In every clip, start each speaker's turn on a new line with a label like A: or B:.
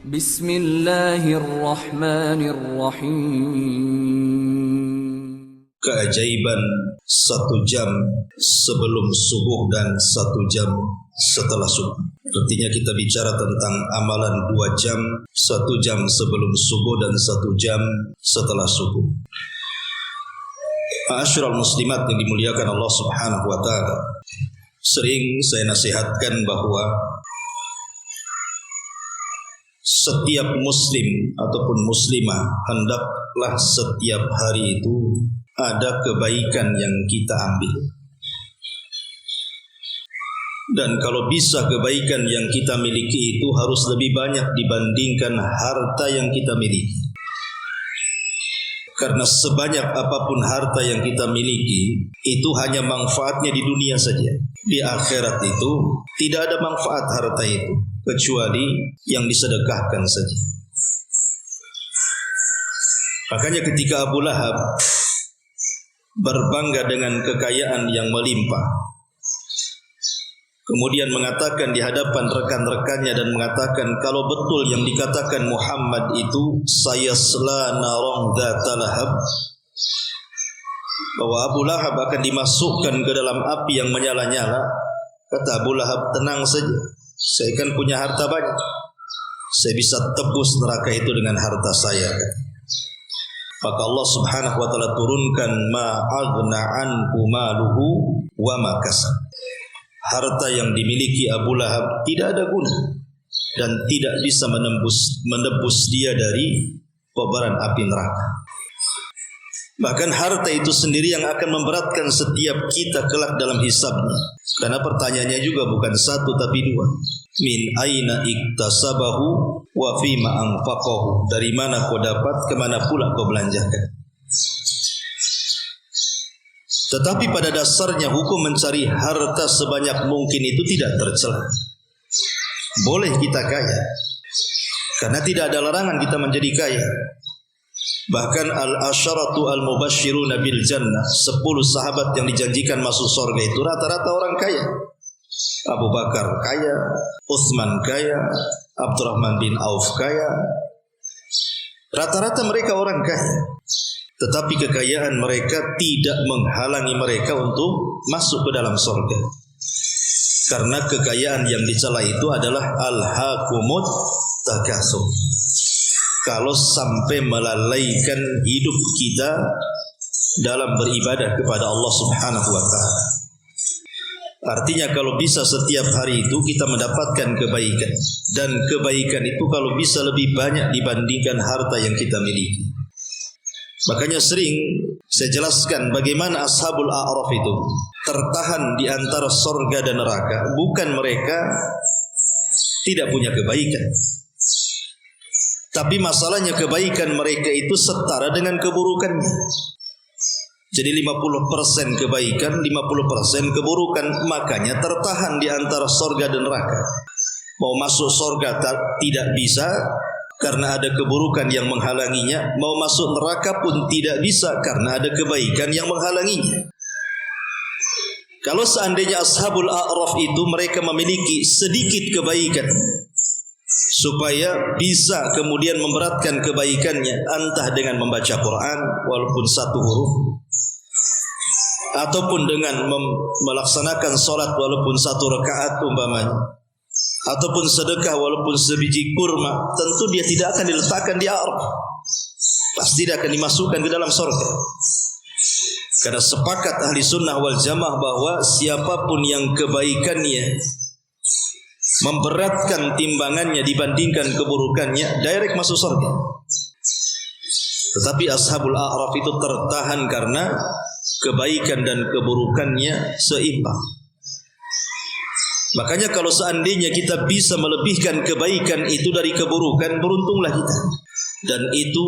A: Bismillahirrahmanirrahim.
B: Keajaiban 1 jam sebelum subuh dan 1 jam setelah subuh. Artinya kita bicara tentang amalan 2 jam, 1 jam sebelum subuh dan 1 jam setelah subuh. Ma'asyiral muslimat yang dimuliakan Allah Subhanahu wa taala. Sering saya nasihatkan bahwa setiap muslim ataupun muslimah hendaklah setiap hari itu ada kebaikan yang kita ambil. Dan kalau bisa kebaikan yang kita miliki itu harus lebih banyak dibandingkan harta yang kita miliki. Karena sebanyak apapun harta yang kita miliki, itu hanya manfaatnya di dunia saja. Di akhirat itu tidak ada manfaat harta itu, kecuali yang disedekahkan saja. Makanya ketika Abu Lahab berbangga dengan kekayaan yang melimpah, kemudian mengatakan di hadapan rekan-rekannya dan mengatakan, kalau betul yang dikatakan Muhammad itu sayasla narang dzata lahab, bahwa Abu Lahab akan dimasukkan ke dalam api yang menyala-nyala, kata Abu Lahab, tenang saja, saya kan punya harta banyak, saya bisa tebus neraka itu dengan harta saya. Maka Allah Subhanahu wa taala turunkan ma aghna anhu maluhu wa ma kasab. Harta yang dimiliki Abu Lahab tidak ada guna dan tidak bisa menebus dia dari kobaran api neraka. Bahkan harta itu sendiri yang akan memberatkan setiap kita kelak dalam hisabnya. Karena pertanyaannya juga bukan satu tapi dua. Min aina iktasabahu wa fima anfaqahu. Dari mana kau dapat, kemana pula kau belanjakan. Tetapi pada dasarnya hukum mencari harta sebanyak mungkin itu tidak tercela. Boleh kita kaya, karena tidak ada larangan kita menjadi kaya. Bahkan al-asyaratu al-mubashshiruna bil jannah, 10 sahabat yang dijanjikan masuk surga itu rata-rata orang kaya. Abu Bakar kaya, Utsman kaya, Abdurrahman bin Auf kaya. Rata-rata mereka orang kaya. Tetapi kekayaan mereka tidak menghalangi mereka untuk masuk ke dalam surga. Karena kekayaan yang dicela itu adalah al-hakumut takatsur. Kalau sampai melalaikan hidup kita dalam beribadah kepada Allah Subhanahu wa taala. Artinya kalau bisa setiap hari itu kita mendapatkan kebaikan, dan kebaikan itu kalau bisa lebih banyak dibandingkan harta yang kita miliki. Makanya sering saya jelaskan bagaimana ashabul a'raf itu tertahan di antara surga dan neraka. Bukan mereka tidak punya kebaikan, tapi masalahnya kebaikan mereka itu setara dengan keburukannya. Jadi 50% kebaikan, 50% keburukan. Makanya tertahan di antara surga dan neraka. Mau masuk surga tidak bisa karena ada keburukan yang menghalanginya. Mau masuk neraka pun tidak bisa karena ada kebaikan yang menghalanginya. Kalau seandainya ashabul a'raf itu mereka memiliki sedikit kebaikan, supaya bisa kemudian memberatkan kebaikannya, entah dengan membaca Quran walaupun 1 huruf, ataupun dengan melaksanakan sholat walaupun 1 rakaat umpamanya, ataupun sedekah walaupun sebiji kurma, tentu dia tidak akan diletakkan di a'raf, pasti dia akan dimasukkan ke dalam surga. Karena sepakat ahli sunnah wal jamaah bahwa siapapun yang kebaikannya memberatkan timbangannya dibandingkan keburukannya, direct masuk surga. Tetapi ashabul a'raf itu tertahan karena kebaikan dan keburukannya seimbang. Makanya kalau seandainya kita bisa melebihkan kebaikan itu dari keburukan, beruntunglah kita. Dan itu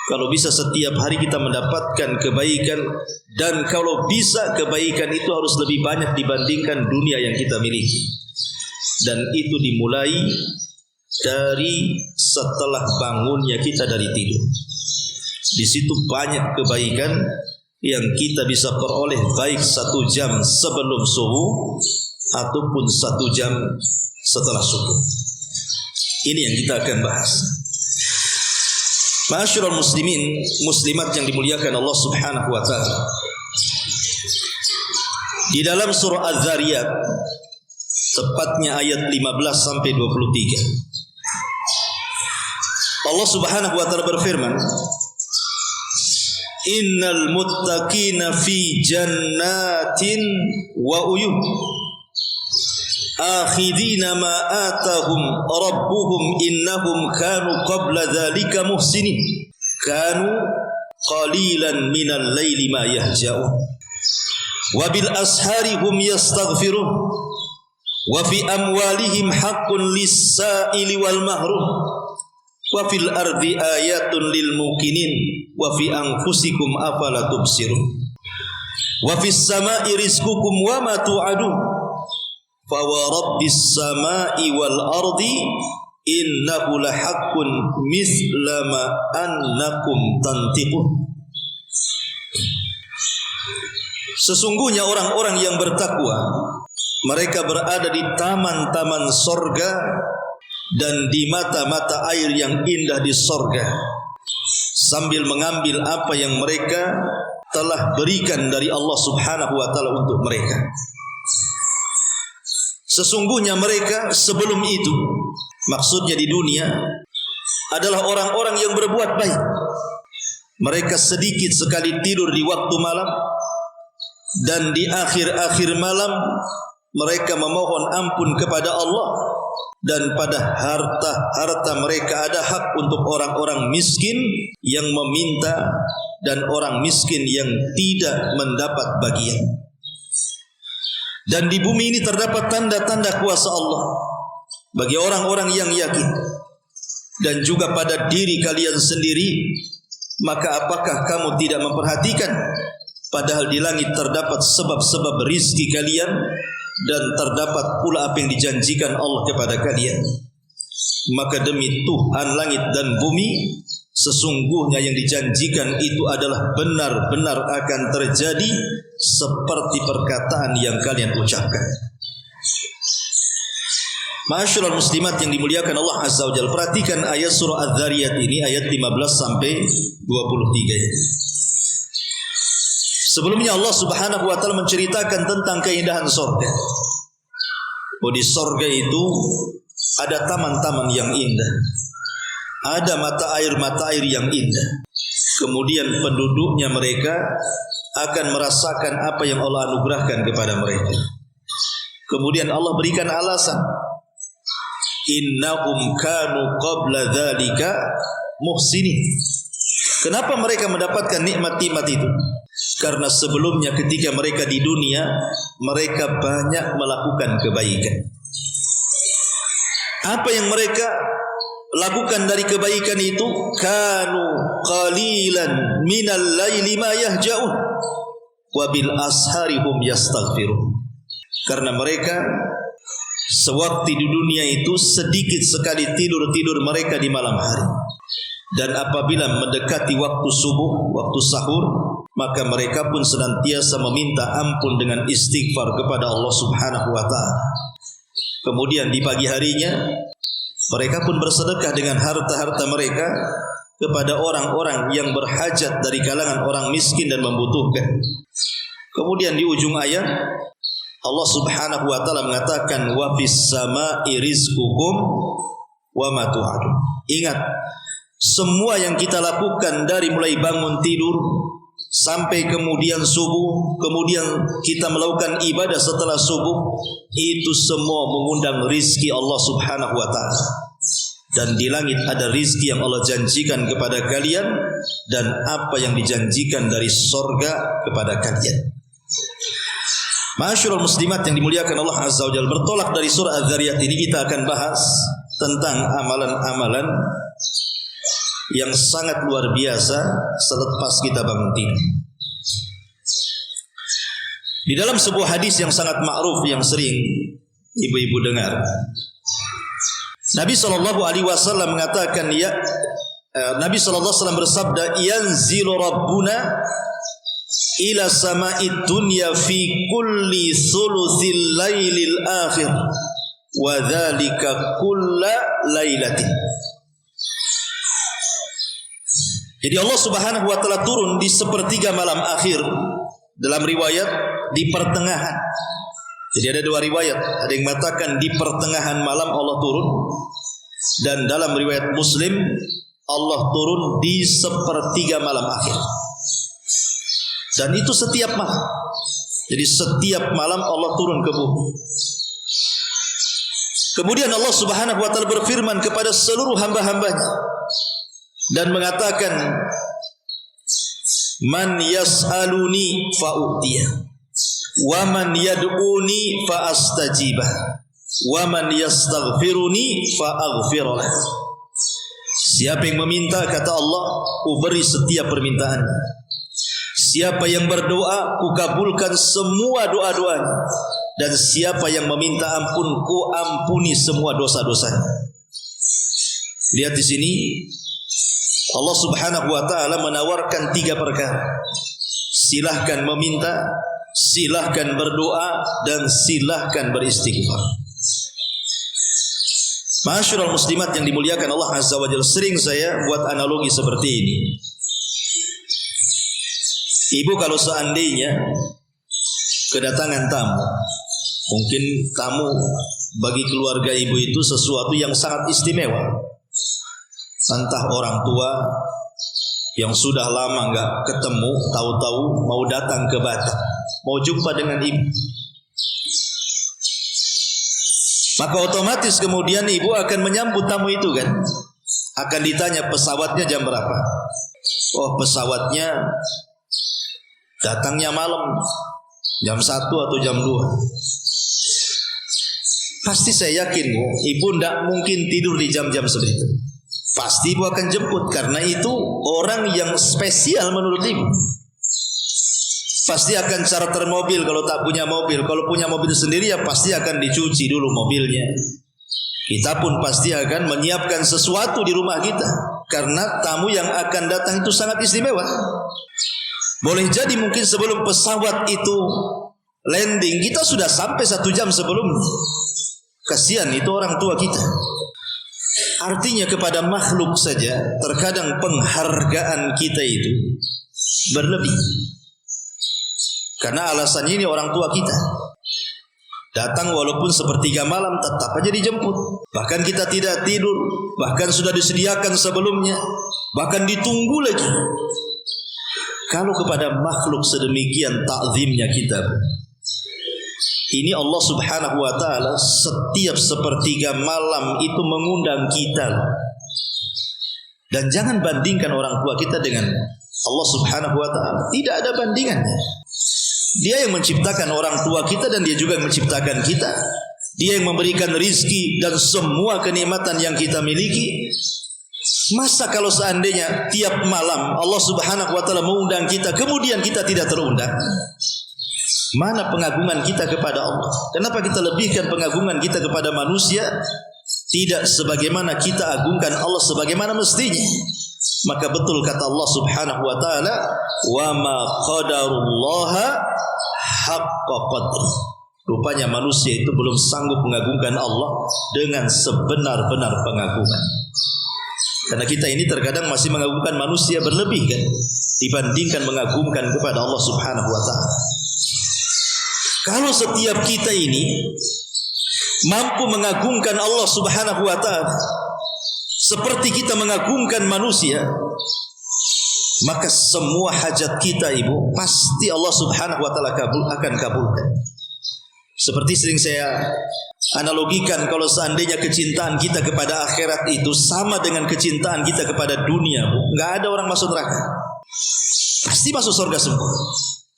B: kalau bisa setiap hari kita mendapatkan kebaikan, dan kalau bisa kebaikan itu harus lebih banyak dibandingkan dunia yang kita miliki. Dan itu dimulai dari setelah bangunnya kita dari tidur. Di situ banyak kebaikan yang kita bisa peroleh, baik 1 jam sebelum subuh ataupun 1 jam setelah subuh. Ini yang kita akan bahas. Ma'asyiral muslimin, muslimat yang dimuliakan Allah Subhanahu wa taala. Di dalam surah Az-Zariyat, tepatnya ayat 15 sampai 23. Allah Subhanahu wa taala berfirman, Innal muttaqina fi jannatin wa uyun akhidina ma atahum rabbuhum innahum kanu qabla dhalika muhsinin kanu qalilan minal laili ma yahja'un wa bil ashari hum yastaghfirun wa fi amwalihim haqqun lis-sa'ili wal mahrum wa fil ardi ayatun lil muqinin wa fi anfusikum afala tubsirun wa fis sama'i rizqukum wa ma tu'adun fa wa rabbis sama'i wal ardi innahu lahaqqun misla ma annakum tantiqun. Sesungguhnya orang-orang yang bertakwa mereka berada di taman-taman sorga dan di mata-mata air yang indah di sorga, sambil mengambil apa yang mereka telah berikan dari Allah Subhanahu wa taala untuk mereka. Sesungguhnya mereka sebelum itu, maksudnya di dunia, adalah orang-orang yang berbuat baik. Mereka sedikit sekali tidur di waktu malam, dan di akhir-akhir malam mereka memohon ampun kepada Allah, dan pada harta mereka ada hak untuk orang-orang miskin yang meminta dan orang miskin yang tidak mendapat bagian. Dan di bumi ini terdapat tanda-tanda kuasa Allah bagi orang-orang yang yakin, dan juga pada diri kalian sendiri. Maka apakah kamu tidak memperhatikan, padahal di langit terdapat sebab-sebab rizki kalian, dan terdapat pula apa yang dijanjikan Allah kepada kalian. Maka demi Tuhan langit dan bumi, sesungguhnya yang dijanjikan itu adalah benar-benar akan terjadi seperti perkataan yang kalian ucapkan. Ma'asyiral muslimat yang dimuliakan Allah Azza wa Jalla, perhatikan ayat surah Az-Zariyat ini, ayat 15 sampai 23. Sebelumnya Allah Subhanahu wa taala menceritakan tentang keindahan surga. Di surga itu ada taman-taman yang indah, ada mata air yang indah. Kemudian penduduknya mereka akan merasakan apa yang Allah anugerahkan kepada mereka. Kemudian Allah berikan alasan, innahum kanu qabla dzalika muhsinin. Kenapa mereka mendapatkan nikmat-nikmat itu? Karena sebelumnya ketika mereka di dunia, mereka banyak melakukan kebaikan. Apa yang mereka lakukan dari kebaikan itu? Kanu qalilan minal laili ma yahja'un wa bil ashari hum yastaghfirun. Karena mereka sewaktu di dunia itu sedikit sekali tidur mereka di malam hari. Dan apabila mendekati waktu subuh, waktu sahur, maka mereka pun senantiasa meminta ampun dengan istighfar kepada Allah Subhanahu wa taala. Kemudian di pagi harinya mereka pun bersedekah dengan harta-harta mereka kepada orang-orang yang berhajat dari kalangan orang miskin dan membutuhkan. Kemudian di ujung ayat Allah Subhanahu wa taala mengatakan wa fis sama'i rizqukum wa ma tu'adun. Ingat, semua yang kita lakukan dari mulai bangun tidur sampai kemudian subuh, kemudian kita melakukan ibadah setelah subuh, itu semua mengundang rizki Allah Subhanahu wa ta'ala. Dan di langit ada rizki yang Allah janjikan kepada kalian, dan apa yang dijanjikan dari sorga kepada kalian. Ma'asyiral muslimat yang dimuliakan Allah Azza wa Jalla, bertolak dari surah Az-Zariyat ini kita akan bahas tentang amalan-amalan yang sangat luar biasa selepas kita bangun tidur. Di dalam sebuah hadis yang sangat ma'ruf yang sering ibu-ibu dengar, Nabi SAW mengatakan, Nabi SAW bersabda, yanzilu rabbuna ila sama'id dunya fi kulli thuluthil lailil akhir wa dzalika kulla lailatin. Jadi Allah Subhanahu wa taala turun di sepertiga malam akhir, dalam riwayat di pertengahan. Jadi ada dua riwayat, ada yang mengatakan di pertengahan malam Allah turun, dan dalam riwayat Muslim Allah turun di sepertiga malam akhir. Dan itu setiap malam. Jadi setiap malam Allah turun ke bumi. Kemudian Allah Subhanahu wa taala berfirman kepada seluruh hamba-hambanya dan mengatakan, man yas'aluni fa'utiyah, wa man yad'uni fa'astajibah, wa man yastaghfiruni fa'aghfirlah. Siapa yang meminta, kata Allah, ku beri setiap permintaannya. Siapa yang berdoa, ku kabulkan semua doa-doanya. Dan siapa yang meminta ampun, ku ampuni semua dosa-dosanya. Lihat di sini, Allah Subhanahu wa taala menawarkan 3 perkara. Silahkan meminta, silahkan berdoa, dan silahkan beristighfar. Ma'asyiral muslimat yang dimuliakan Allah Azza wa Jalla, sering saya buat analogi seperti ini. Ibu kalau seandainya kedatangan tamu, mungkin tamu bagi keluarga ibu itu sesuatu yang sangat istimewa. Entah orang tua yang sudah lama nggak ketemu, tahu-tahu mau datang ke Batam, mau jumpa dengan ibu, maka otomatis kemudian ibu akan menyambut tamu itu kan. Akan ditanya pesawatnya jam berapa. Oh, pesawatnya datangnya malam, jam 1 atau jam 2. Pasti saya yakin ibu tidak mungkin tidur di jam-jam seperti itu. Pasti ibu akan jemput, karena itu orang yang spesial menurut ibu. Pasti akan charter mobil kalau tak punya mobil. Kalau punya mobil sendiri ya pasti akan dicuci dulu mobilnya. Kita pun pasti akan menyiapkan sesuatu di rumah kita, karena tamu yang akan datang itu sangat istimewa. Boleh jadi mungkin sebelum pesawat itu landing, kita sudah sampai 1 jam sebelum. Kasihan itu orang tua kita. Artinya kepada makhluk saja terkadang penghargaan kita itu berlebih. Karena alasannya ini orang tua kita. Datang walaupun sepertiga malam tetap aja dijemput. Bahkan kita tidak tidur, bahkan sudah disediakan sebelumnya, bahkan ditunggu lagi. Kalau kepada makhluk sedemikian takzimnya kita, ini Allah Subhanahu wa taala setiap sepertiga malam itu mengundang kita. Dan jangan bandingkan orang tua kita dengan Allah Subhanahu wa taala. Tidak ada bandingannya. Dia yang menciptakan orang tua kita dan dia juga yang menciptakan kita. Dia yang memberikan rizki dan semua kenikmatan yang kita miliki. Masa kalau seandainya tiap malam Allah Subhanahu wa taala mengundang kita, kemudian kita tidak terundang? Mana pengagungan kita kepada Allah? Kenapa kita lebihkan pengagungan kita kepada manusia? Tidak sebagaimana kita agungkan Allah sebagaimana mestinya. Maka betul kata Allah Subhanahu wa taala, "Wa ma qadarullaha haqqa qadri." Rupanya manusia itu belum sanggup mengagungkan Allah dengan sebenar-benar pengagungan. Karena kita ini terkadang masih mengagungkan manusia berlebih kan, dibandingkan mengagungkan kepada Allah Subhanahu wa taala. Kalau setiap kita ini mampu mengagungkan Allah Subhanahu wa taala seperti kita mengagungkan manusia, maka semua hajat kita ibu pasti Allah Subhanahu wa taala akan kabulkan. Seperti sering saya analogikan, kalau seandainya kecintaan kita kepada akhirat itu sama dengan kecintaan kita kepada dunia, nggak ada orang masuk neraka, pasti masuk surga semua.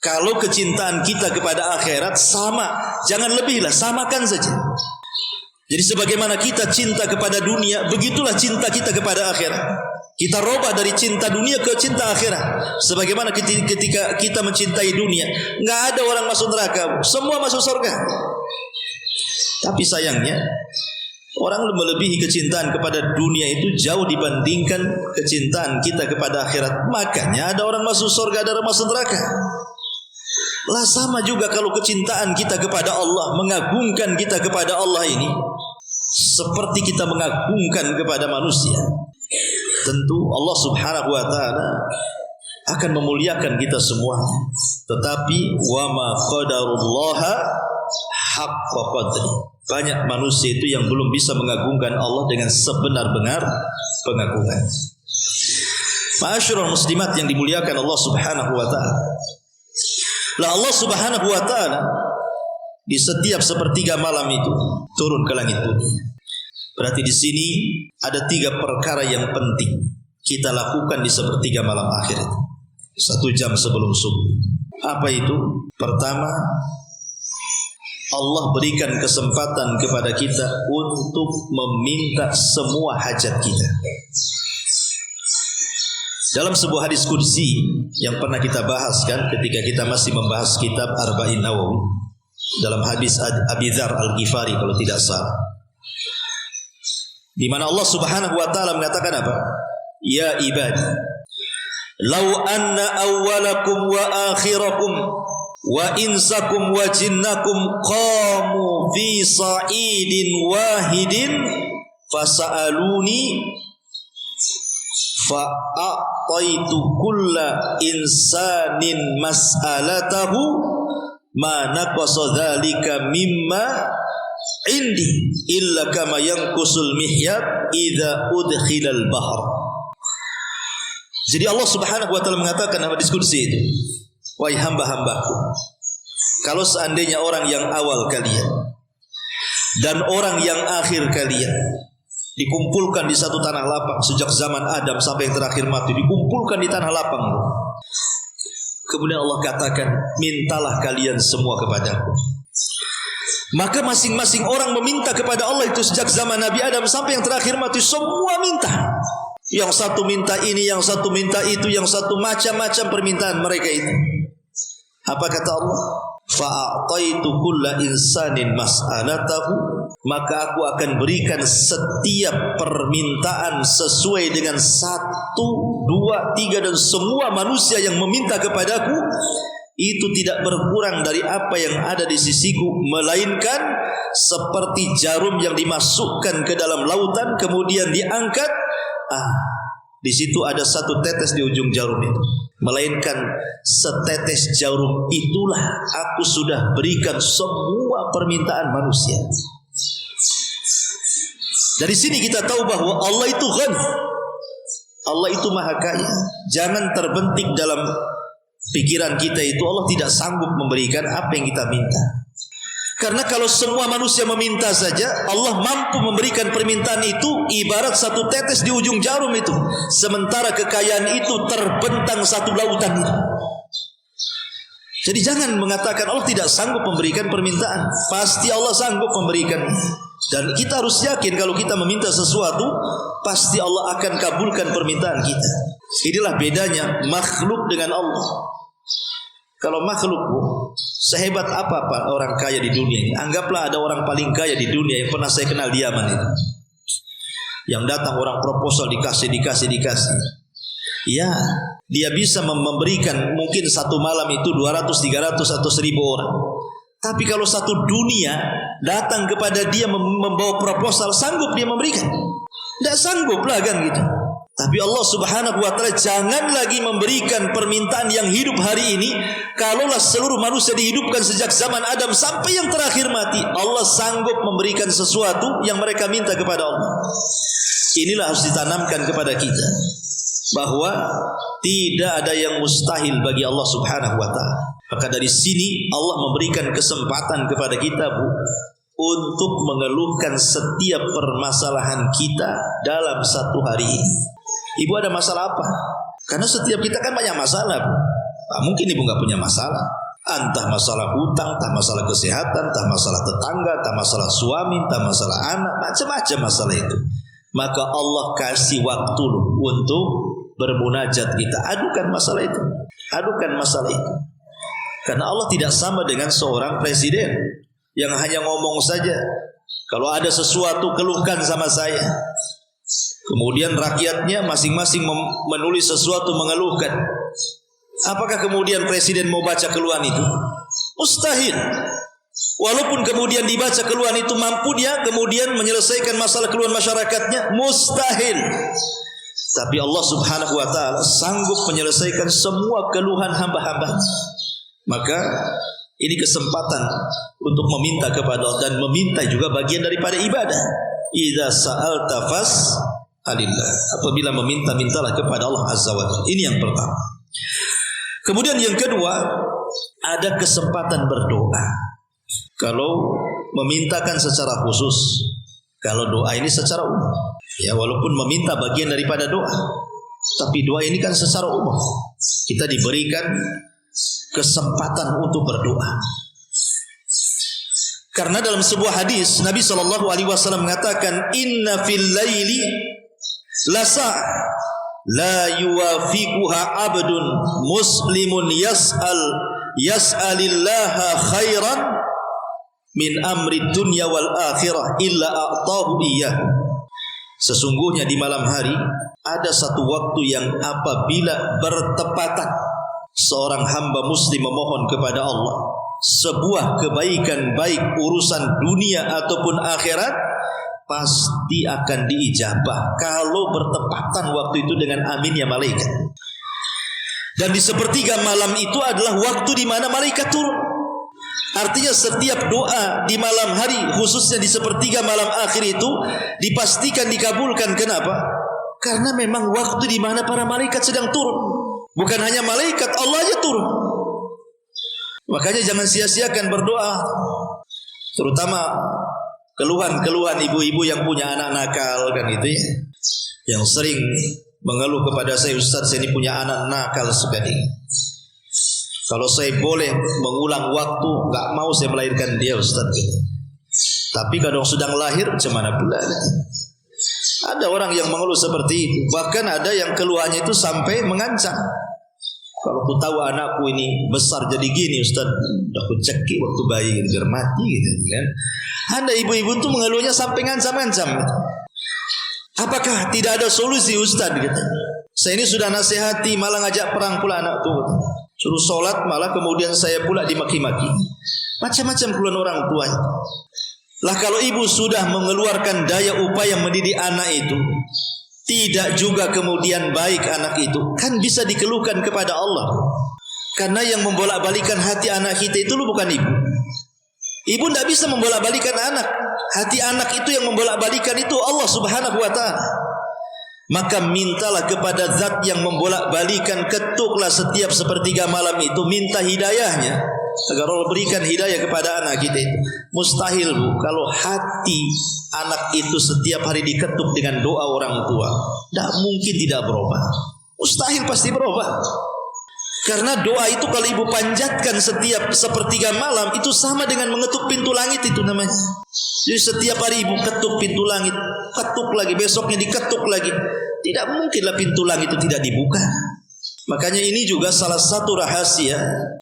B: Kalau kecintaan kita kepada akhirat sama, jangan lebih lah, samakan saja. Jadi sebagaimana kita cinta kepada dunia, begitulah cinta kita kepada akhirat. Kita robah dari cinta dunia ke cinta akhirat. Sebagaimana ketika kita mencintai dunia, nggak ada orang masuk neraka, semua masuk surga. Tapi sayangnya orang melebihi kecintaan kepada dunia itu jauh dibandingkan kecintaan kita kepada akhirat. Makanya ada orang masuk surga, ada orang masuk neraka. Lah sama juga kalau kecintaan kita kepada Allah, mengagungkan kita kepada Allah ini, seperti kita mengagungkan kepada manusia, tentu Allah Subhanahu wa taala akan memuliakan kita semua. Tetapi wa ma qadarullaha haqqa qadri. Banyak manusia itu yang belum bisa mengagungkan Allah dengan sebenar-benar pengagungan. Ma'asyiral muslimat yang dimuliakan Allah Subhanahu wa taala. Lah Allah Subhanahu wa taala di setiap sepertiga malam itu turun ke langit dunia. Berarti di sini ada 3 perkara yang penting kita lakukan di sepertiga malam akhir itu. 1 jam sebelum subuh. Apa itu? Pertama, Allah berikan kesempatan kepada kita untuk meminta semua hajat kita. Dalam sebuah hadis qudsi yang pernah kita bahas kan ketika kita masih membahas kitab Arba'in Nawawi, dalam hadis Abi Dzar Al-Ghifari kalau tidak salah, di mana Allah Subhanahu wa taala mengatakan apa? Ya ibadi, law anna awwalakum wa akhirakum wa insakum wa jinnakum qamu fi sa'idin wahidin fasa'aluni fa'ataitu kulla insanin mas'alatahu ma naqasa dzalika mimma indi illa kama yanqusul mihyat idza udkhilal bahr. Jadi Allah Subhanahu wa taala mengatakan dalam diskusi itu, wahai hamba-hambaku, kalau seandainya orang yang awal kalian dan orang yang akhir kalian dikumpulkan di satu tanah lapang sejak zaman Adam sampai yang terakhir mati, dikumpulkan di tanah lapang, kemudian Allah katakan, mintalah kalian semua kepadaku. Maka masing-masing orang meminta kepada Allah itu sejak zaman Nabi Adam sampai yang terakhir mati, semua minta. Yang satu minta ini, yang satu minta itu, yang satu macam-macam permintaan mereka itu. Apa kata Allah? Fa'ataitu kulla insanin mas'alatahu, maka aku akan berikan setiap permintaan sesuai dengan 1, 2, 3 dan semua manusia yang meminta kepadaku itu tidak berkurang dari apa yang ada di sisiku, melainkan seperti jarum yang dimasukkan ke dalam lautan kemudian diangkat. Di situ ada 1 tetes di ujung jarum itu, melainkan setetes jarum itulah aku sudah berikan semua permintaan manusia. Dari sini kita tahu bahwa Allah itu ghani, Allah itu maha kaya. Jangan terbentik dalam pikiran kita itu Allah tidak sanggup memberikan apa yang kita minta. Karena kalau semua manusia meminta saja, Allah mampu memberikan permintaan itu ibarat 1 tetes di ujung jarum itu. Sementara kekayaan itu terbentang 1 lautan itu. Jadi jangan mengatakan Allah tidak sanggup memberikan permintaan. Pasti Allah sanggup memberikan. Dan kita harus yakin kalau kita meminta sesuatu, pasti Allah akan kabulkan permintaan kita. Inilah bedanya makhluk dengan Allah. Kalau makhluk sehebat apa orang kaya di dunia ini, anggaplah ada orang paling kaya di dunia yang pernah saya kenal di Yaman itu, yang datang orang proposal dikasih. Ya, dia bisa memberikan mungkin 1 malam itu 200, 300 atau 1000 orang. Tapi kalau 1 dunia datang kepada dia membawa proposal, sanggup dia memberikan? Tidak sanggup lah kan gitu. Tapi Allah Subhanahu wa taala jangan lagi memberikan permintaan yang hidup hari ini. Kalaulah seluruh manusia dihidupkan sejak zaman Adam sampai yang terakhir mati, Allah sanggup memberikan sesuatu yang mereka minta kepada Allah. Inilah harus ditanamkan kepada kita, bahwa tidak ada yang mustahil bagi Allah Subhanahu wa taala. Maka dari sini Allah memberikan kesempatan kepada kita, Bu, untuk mengeluhkan setiap permasalahan kita dalam 1 hari ini. Ibu ada masalah apa? Karena setiap kita kan banyak masalah, Bu. Mungkin ibu nggak punya masalah. Entah masalah hutang, entah masalah kesehatan, entah masalah tetangga, entah masalah suami, entah masalah anak, macam-macam masalah itu. Maka Allah kasih waktu untuk bermunajat kita. Adukan masalah itu. Adukan masalah itu. Karena Allah tidak sama dengan seorang presiden yang hanya ngomong saja. Kalau ada sesuatu keluhkan sama saya. Kemudian rakyatnya masing-masing menulis sesuatu mengeluhkan. Apakah kemudian presiden mau baca keluhan itu? Mustahil. Walaupun kemudian dibaca keluhan itu, mampu dia kemudian menyelesaikan masalah keluhan masyarakatnya? Mustahil. Tapi Allah Subhanahu wa taala sanggup menyelesaikan semua keluhan hamba-hamba. Maka ini kesempatan untuk meminta kepada Allah, dan meminta juga bagian daripada ibadah. Idza sa'alta fas'alillah. Apabila meminta, mintalah kepada Allah Azza wa Jalla. Ini yang pertama. Kemudian yang kedua, ada kesempatan berdoa. Kalau memintakan secara khusus, kalau doa ini secara umum, ya walaupun meminta bagian daripada doa, tapi doa ini kan secara umum. Kita diberikan kesempatan untuk berdoa. Karena dalam sebuah hadis Nabi SAW mengatakan, Inna fil laili lasa la yuwafiquha abdun muslimun yas'alillaha khairan min amri dunya wal akhirah illa a'tahu iyyah. Sesungguhnya di malam hari ada satu waktu yang apabila bertepatan seorang hamba muslim memohon kepada Allah sebuah kebaikan, baik urusan dunia ataupun akhirat, pasti akan diijabah kalau bertepatan waktu itu dengan aminnya malaikat. Dan di sepertiga malam itu adalah waktu di mana malaikat turun. Artinya setiap doa di malam hari, khususnya di sepertiga malam akhir itu, dipastikan dikabulkan. Kenapa? Karena memang waktu di mana para malaikat sedang turun. Bukan hanya malaikat, Allah aja turun. Makanya jangan sia-siakan berdoa. Terutama keluhan-keluhan ibu-ibu yang punya anak nakal kan itu ya. Yang sering mengeluh kepada saya, Ustaz, saya ini punya anak nakal sekali. Kalau saya boleh mengulang waktu, nggak mau saya melahirkan dia, Ustaz. Tapi kalau sedang lahir, macam mana pula? Ada orang yang mengeluh seperti itu. Bahkan ada yang keluhannya itu sampai mengancam. Kalau ku tahu anakku ini besar jadi gini, Ustaz, udah ku cekik waktu bayi biar mati gitu kan. Ada ibu-ibu itu mengeluhnya sampai ngancam-ngancam. Apakah tidak ada solusi, Ustaz? Gitu. Saya ini sudah nasihati, malah ngajak perang pula anak tuh. Suruh sholat, malah kemudian saya pula dimaki-maki. Macam-macam keluhan orang tua. Lah kalau ibu sudah mengeluarkan daya upaya mendidik anak itu, tidak juga kemudian baik anak itu, kan bisa dikeluhkan kepada Allah. Karena yang membolak-balikan hati anak kita itu bukan ibu. Ibu tidak bisa membolak-balikan anak. Hati anak itu yang membolak-balikan itu Allah Subhanahu wa ta'ala. Maka mintalah kepada zat yang membolak-balikan, ketuklah setiap sepertiga malam itu, minta hidayahnya agar Allah berikan hidayah kepada anak kita itu. Mustahil, Bu, kalau hati anak itu setiap hari diketuk dengan doa orang tua, tidak mungkin tidak berubah. Mustahil, pasti berubah. Karena doa itu kalau ibu panjatkan setiap sepertiga malam, itu sama dengan mengetuk pintu langit itu namanya. Jadi setiap hari ibu ketuk pintu langit, ketuk lagi, besoknya diketuk lagi. Tidak mungkinlah pintu langit itu tidak dibuka. Makanya ini juga salah satu rahasia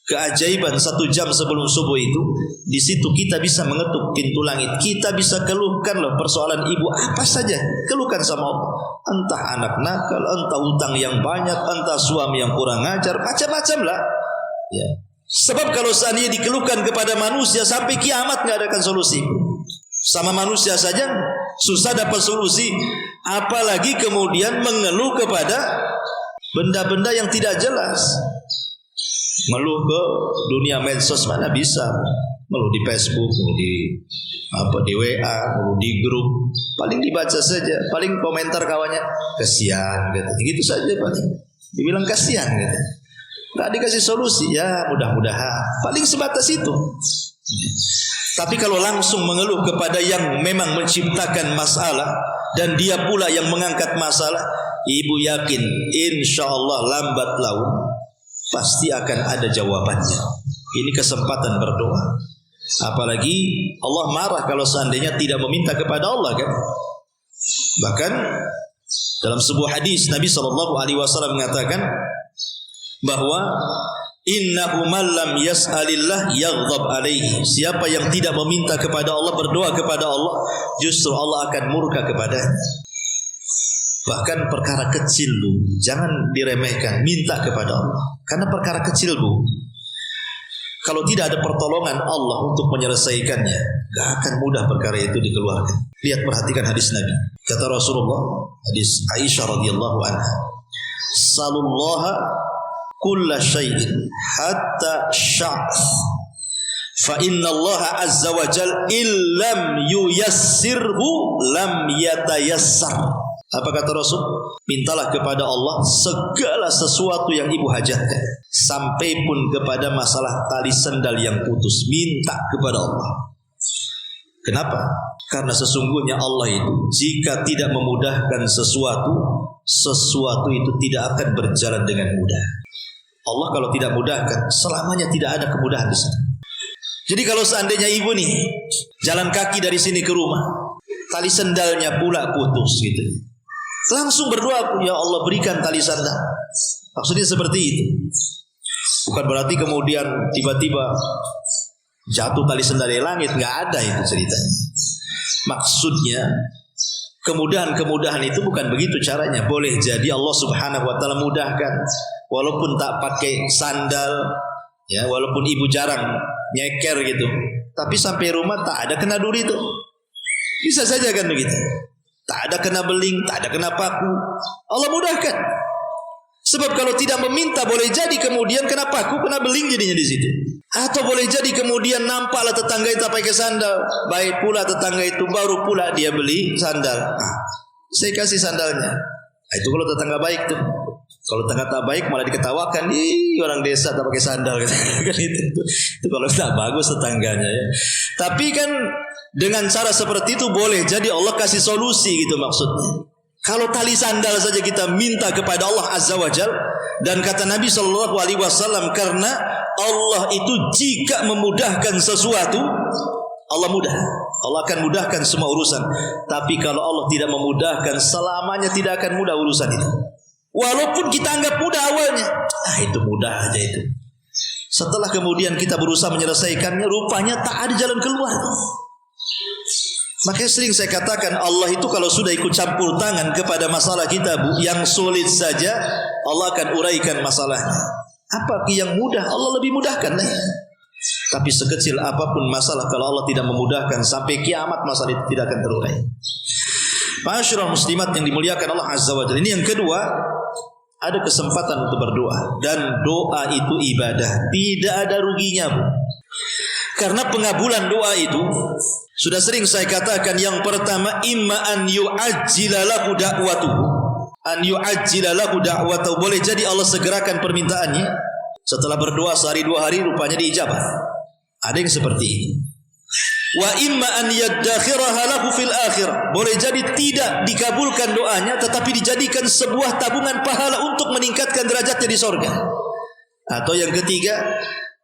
B: keajaiban 1 jam sebelum subuh itu. Di situ kita bisa mengetuk pintu langit. Kita bisa keluhkan loh persoalan ibu apa saja, keluhkan sama Allah. Entah anak nakal, entah utang yang banyak, entah suami yang kurang ajar, macam-macam lah. Ya. Sebab kalau seandainya dikeluhkan kepada manusia sampai kiamat nggak ada solusi. Sama manusia saja susah dapat solusi, apalagi kemudian mengeluh kepada benda-benda yang tidak jelas. Mengeluh ke dunia medsos mana bisa? Mengeluh di Facebook, mengeluh di WA, mengeluh di grup, paling dibaca saja, paling komentar kawannya kasihan gitu. Gitu saja paling. Dibilang kasihan gitu. Enggak dikasih solusi, ya mudah-mudahan. Paling sebatas itu. Tapi kalau langsung mengeluh kepada yang memang menciptakan masalah dan dia pula yang mengangkat masalah, ibu yakin insya Allah lambat laun pasti akan ada jawabannya. Ini kesempatan berdoa. Apalagi Allah marah kalau seandainya tidak meminta kepada Allah kan. Bahkan dalam sebuah hadis Nabi SAW mengatakan bahwa innahu man lam yas'alillah yaghdab alaihi. Siapa yang tidak meminta kepada Allah, berdoa kepada Allah, justru Allah akan murka kepadanya. Bahkan perkara kecil, Bu, jangan diremehkan, minta kepada Allah. Karena perkara kecil, Bu. Kalau tidak ada pertolongan Allah untuk menyelesaikannya, gak akan mudah perkara itu dikeluarkan. Lihat, perhatikan hadis Nabi. Kata Rasulullah, hadis Aisyah radhiyallahu anha, "Salullaha kulla syai'in hatta sya'th. Fa inna Allah azza wa jal illam yuyassirhu lam yatayassar." Apa kata Rasul? Mintalah kepada Allah segala sesuatu yang ibu hajatkan, sampai pun kepada masalah tali sandal yang putus. Minta kepada Allah. Kenapa? Karena sesungguhnya Allah itu jika tidak memudahkan sesuatu, sesuatu itu tidak akan berjalan dengan mudah. Allah kalau tidak mudahkan, selamanya tidak ada kemudahan di sana. Jadi kalau seandainya ibu nih jalan kaki dari sini ke rumah, tali sandalnya pula putus gitu, langsung berdoa, ya Allah berikan tali sandal. Maksudnya seperti itu. Bukan berarti kemudian tiba-tiba jatuh tali sandal dari langit, nggak ada itu ceritanya. Maksudnya kemudahan-kemudahan itu bukan begitu caranya. Boleh jadi Allah Subhanahu wa taala mudahkan walaupun tak pakai sandal, ya, walaupun ibu jarang nyeker gitu, tapi sampai rumah tak ada kena duri itu. Bisa saja kan begitu. Tak ada kena beling, tak ada kena paku. Allah mudahkan. Sebab kalau tidak meminta, boleh jadi kemudian kena paku, kena beling jadinya di situ. Atau boleh jadi kemudian nampaklah tetangga itu pakai sandal, baik pula tetangga itu baru pula dia beli sandal. Saya kasih sandalnya. Itu kalau tetangga baik tuh. Kalau tetangga tak baik malah diketawakan, ih orang desa tak pakai sandal kan itu kalau tak bagus tetangganya ya. Tapi kan dengan cara seperti itu boleh jadi Allah kasih solusi gitu maksudnya. Kalau tali sandal saja kita minta kepada Allah Azza wa Jal, dan kata Nabi sallallahu alaihi wasallam, karena Allah itu jika memudahkan sesuatu, Allah mudah. Allah akan mudahkan semua urusan. Tapi kalau Allah tidak memudahkan, selamanya tidak akan mudah urusan itu. Walaupun kita anggap mudah awalnya, itu mudah aja itu. Setelah kemudian kita berusaha menyelesaikannya, rupanya tak ada jalan keluar. Makanya sering saya katakan, Allah itu kalau sudah ikut campur tangan kepada masalah kita, Bu, yang sulit saja Allah akan uraikan masalahnya. Apa yang mudah Allah lebih mudahkan. Tapi sekecil apapun masalah, kalau Allah tidak memudahkan, sampai kiamat masalah itu tidak akan terurai. Ma'asyiral muslimat yang dimuliakan Allah Azza wa Jalla. Ini yang kedua, ada kesempatan untuk berdoa, dan doa itu ibadah, tidak ada ruginya, Bu. Karena pengabulan doa itu sudah sering saya katakan, yang pertama imma an yu'ajjila lahu da'watuhu. An yu'ajjila lahu da'watuhu, boleh jadi Allah segerakan permintaannya. Setelah berdoa sehari dua hari rupanya diijabah. Ada yang seperti ini. Wa imma an yaddakhiraha lahu fil akhirah, boleh jadi tidak dikabulkan doanya tetapi dijadikan sebuah tabungan pahala untuk meningkatkan derajatnya di sorga. Atau yang ketiga,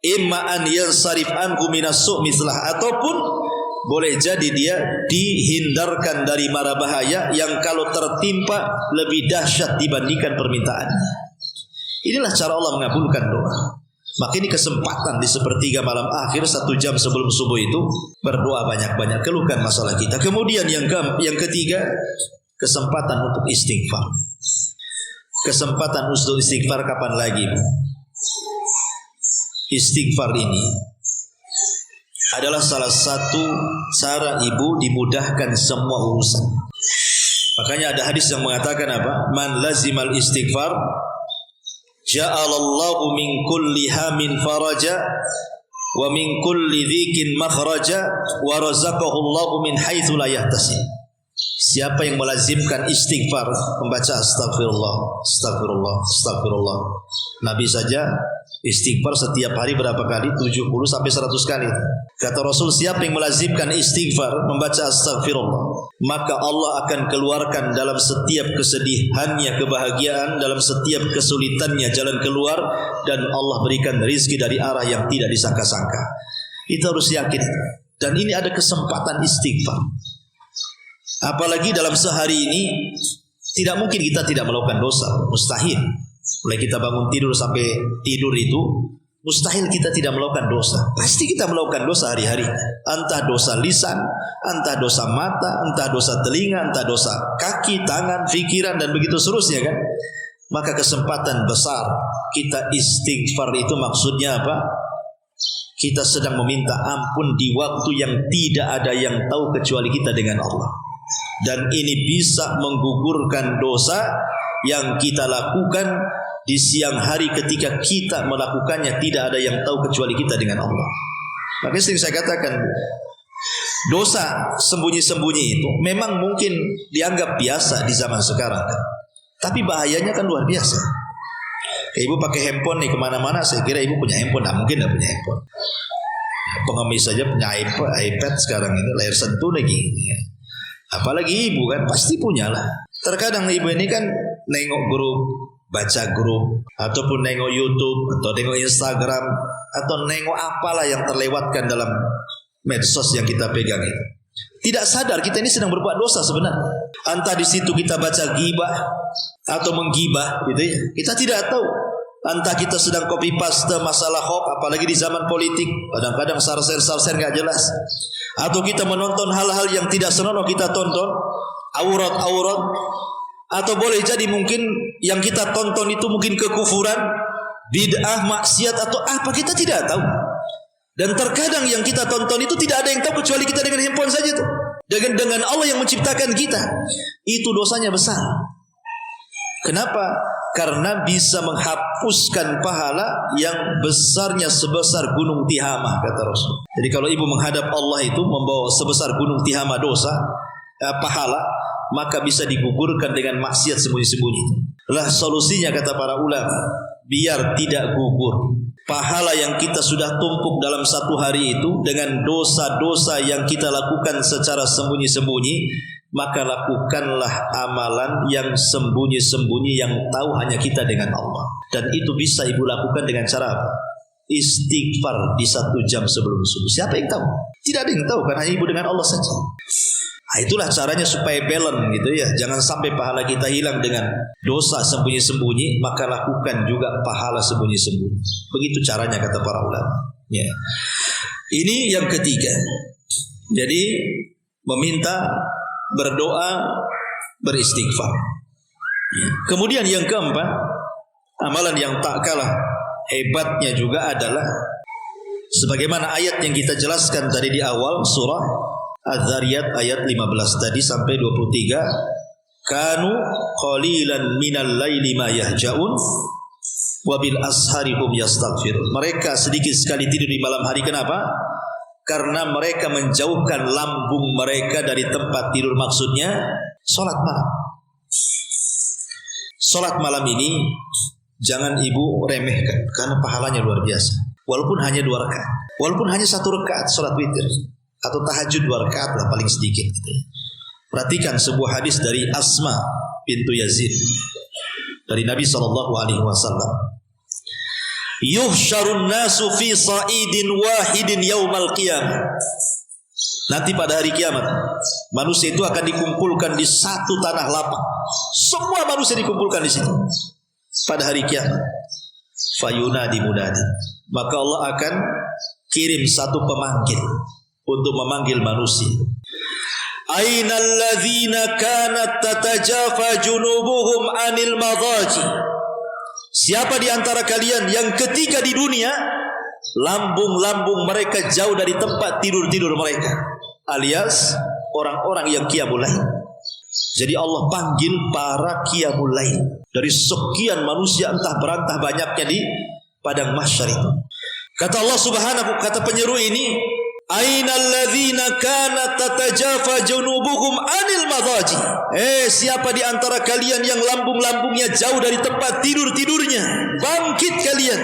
B: imma an yansarif anhu minas su' mislah, ataupun boleh jadi dia dihindarkan dari mara bahaya yang kalau tertimpa lebih dahsyat dibandingkan permintaannya. Inilah cara Allah mengabulkan doa. Maka ini kesempatan di sepertiga malam akhir, 1 jam sebelum subuh itu, berdoa banyak-banyak, keluhkan masalah kita. Kemudian yang ketiga, kesempatan untuk istighfar. Kesempatan untuk istighfar kapan lagi? Istighfar ini adalah salah satu cara ibu dimudahkan semua urusan. Makanya ada hadis yang mengatakan apa? Man lazimal istighfar ja'alallahu min kulli hamin faraja wa min kulli dhikin makhraja wa razaqahu Allahu min haitsu la yahtasib. Siapa yang melazimkan istighfar, membaca astagfirullah, astagfirullah, astagfirullah. Nabi saja istighfar setiap hari berapa kali? 70 sampai 100 kali. Kata Rasul, siapa yang melazimkan istighfar, membaca astagfirullah, maka Allah akan keluarkan dalam setiap kesedihannya kebahagiaan, dalam setiap kesulitannya jalan keluar, dan Allah berikan rizki dari arah yang tidak disangka-sangka. Itu harus yakin. Dan ini ada kesempatan istighfar. Apalagi dalam sehari ini, tidak mungkin kita tidak melakukan dosa, mustahil. Mulai kita bangun tidur sampai tidur itu, mustahil kita tidak melakukan dosa. Pasti kita melakukan dosa hari-hari. Entah dosa lisan, entah dosa mata, entah dosa telinga, entah dosa kaki, tangan, pikiran, dan begitu seterusnya kan. Maka kesempatan besar kita istighfar itu maksudnya apa? kita sedang meminta ampun di waktu yang tidak ada yang tahu kecuali kita dengan Allah. Dan ini bisa menggugurkan dosa yang kita lakukan di siang hari ketika kita melakukannya tidak ada yang tahu kecuali kita dengan Allah. Makanya sering saya katakan, dosa sembunyi-sembunyi itu memang mungkin dianggap biasa di zaman sekarang kan? Tapi bahayanya kan luar biasa. Kayak ibu pakai handphone nih kemana-mana, saya kira ibu punya handphone. Nah, mungkin tidak punya handphone. Pengemis saja punya iPad sekarang ini, layar sentuh lagi. Apalagi ibu kan pasti punya lah. Terkadang ibu ini kan nengok grup, baca grup, ataupun nengok YouTube, atau nengok Instagram, atau nengok apalah yang terlewatkan dalam medsos yang kita pegang itu. Tidak sadar kita ini sedang berbuat dosa sebenarnya. Entah di situ kita baca gibah atau menggibah gitu ya. Kita tidak tahu. Entah kita sedang copy paste masalah hoax, apalagi di zaman politik, kadang-kadang sarser nggak jelas. Atau kita menonton hal-hal yang tidak senonoh kita tonton, aurat-aurat. Atau boleh jadi mungkin yang kita tonton itu mungkin kekufuran, bid'ah, maksiat atau apa, kita tidak tahu. Dan terkadang yang kita tonton itu tidak ada yang tahu kecuali kita dengan handphone saja tuh. Dengan Allah yang menciptakan kita. Itu dosanya besar. Kenapa? Karena bisa menghapuskan pahala yang besarnya sebesar gunung Tihamah, kata Rasul. Jadi kalau ibu menghadap Allah itu membawa sebesar gunung Tihamah dosa, pahala, maka bisa digugurkan dengan maksiat sembunyi-sembunyi. Lah solusinya kata para ulama, biar tidak gugur pahala yang kita sudah tumpuk dalam satu hari itu dengan dosa-dosa yang kita lakukan secara sembunyi-sembunyi, maka lakukanlah amalan yang sembunyi-sembunyi yang tahu hanya kita dengan Allah. Dan itu bisa ibu lakukan dengan cara apa? Istighfar di 1 jam sebelum subuh. Siapa yang tahu? Tidak ada yang tahu, karena ibu dengan Allah saja. Nah, itulah caranya supaya balance gitu ya. Jangan sampai pahala kita hilang dengan dosa sembunyi-sembunyi, maka lakukan juga pahala sembunyi-sembunyi. Begitu caranya kata para ulama. Ya. Ini yang ketiga. Jadi meminta, berdoa, beristighfar. Ya. Kemudian yang keempat, amalan yang tak kalah hebatnya juga adalah sebagaimana ayat yang kita jelaskan tadi di awal surah Az-Zariyat ayat 15 tadi sampai 23, kanu qalilan minal laili ma yahjaun wa bil ashari hum yastaghfirun. Mereka sedikit sekali tidur di malam hari. Kenapa? Karena mereka menjauhkan lambung mereka dari tempat tidur, maksudnya salat malam. Salat malam ini jangan ibu remehkan karena pahalanya luar biasa. Walaupun hanya 2 rakaat, walaupun hanya 1 rakaat salat witir atau tahajud 2 rakaat lah paling sedikit gitu ya. Perhatikan sebuah hadis dari Asma bintu Yazid dari Nabi SAW. Yuhsyarun nasu fi sa'idin wahidin yaumal qiyamah. Nanti pada hari kiamat manusia itu akan dikumpulkan di satu tanah lapang. Semua manusia dikumpulkan di situ pada hari kiamat. Fayunadi munadi, maka Allah akan kirim satu pemanggil untuk memanggil manusia. Ainal ladzina kanat tatajafa junubuhum anil madhaji. Siapa di antara kalian yang ketika di dunia lambung-lambung mereka jauh dari tempat tidur-tidur mereka, alias orang-orang yang qiyamul lail. Jadi Allah panggil para qiyamul lail dari sekian manusia entah berantah banyaknya di padang mahsyar itu. Kata Allah Subhanahu, kata penyeru ini, ainal ladzina kanat tatajafa junubuhum anil madhaji. Siapa di antara kalian yang lambung-lambungnya jauh dari tempat tidur-tidurnya, bangkit kalian.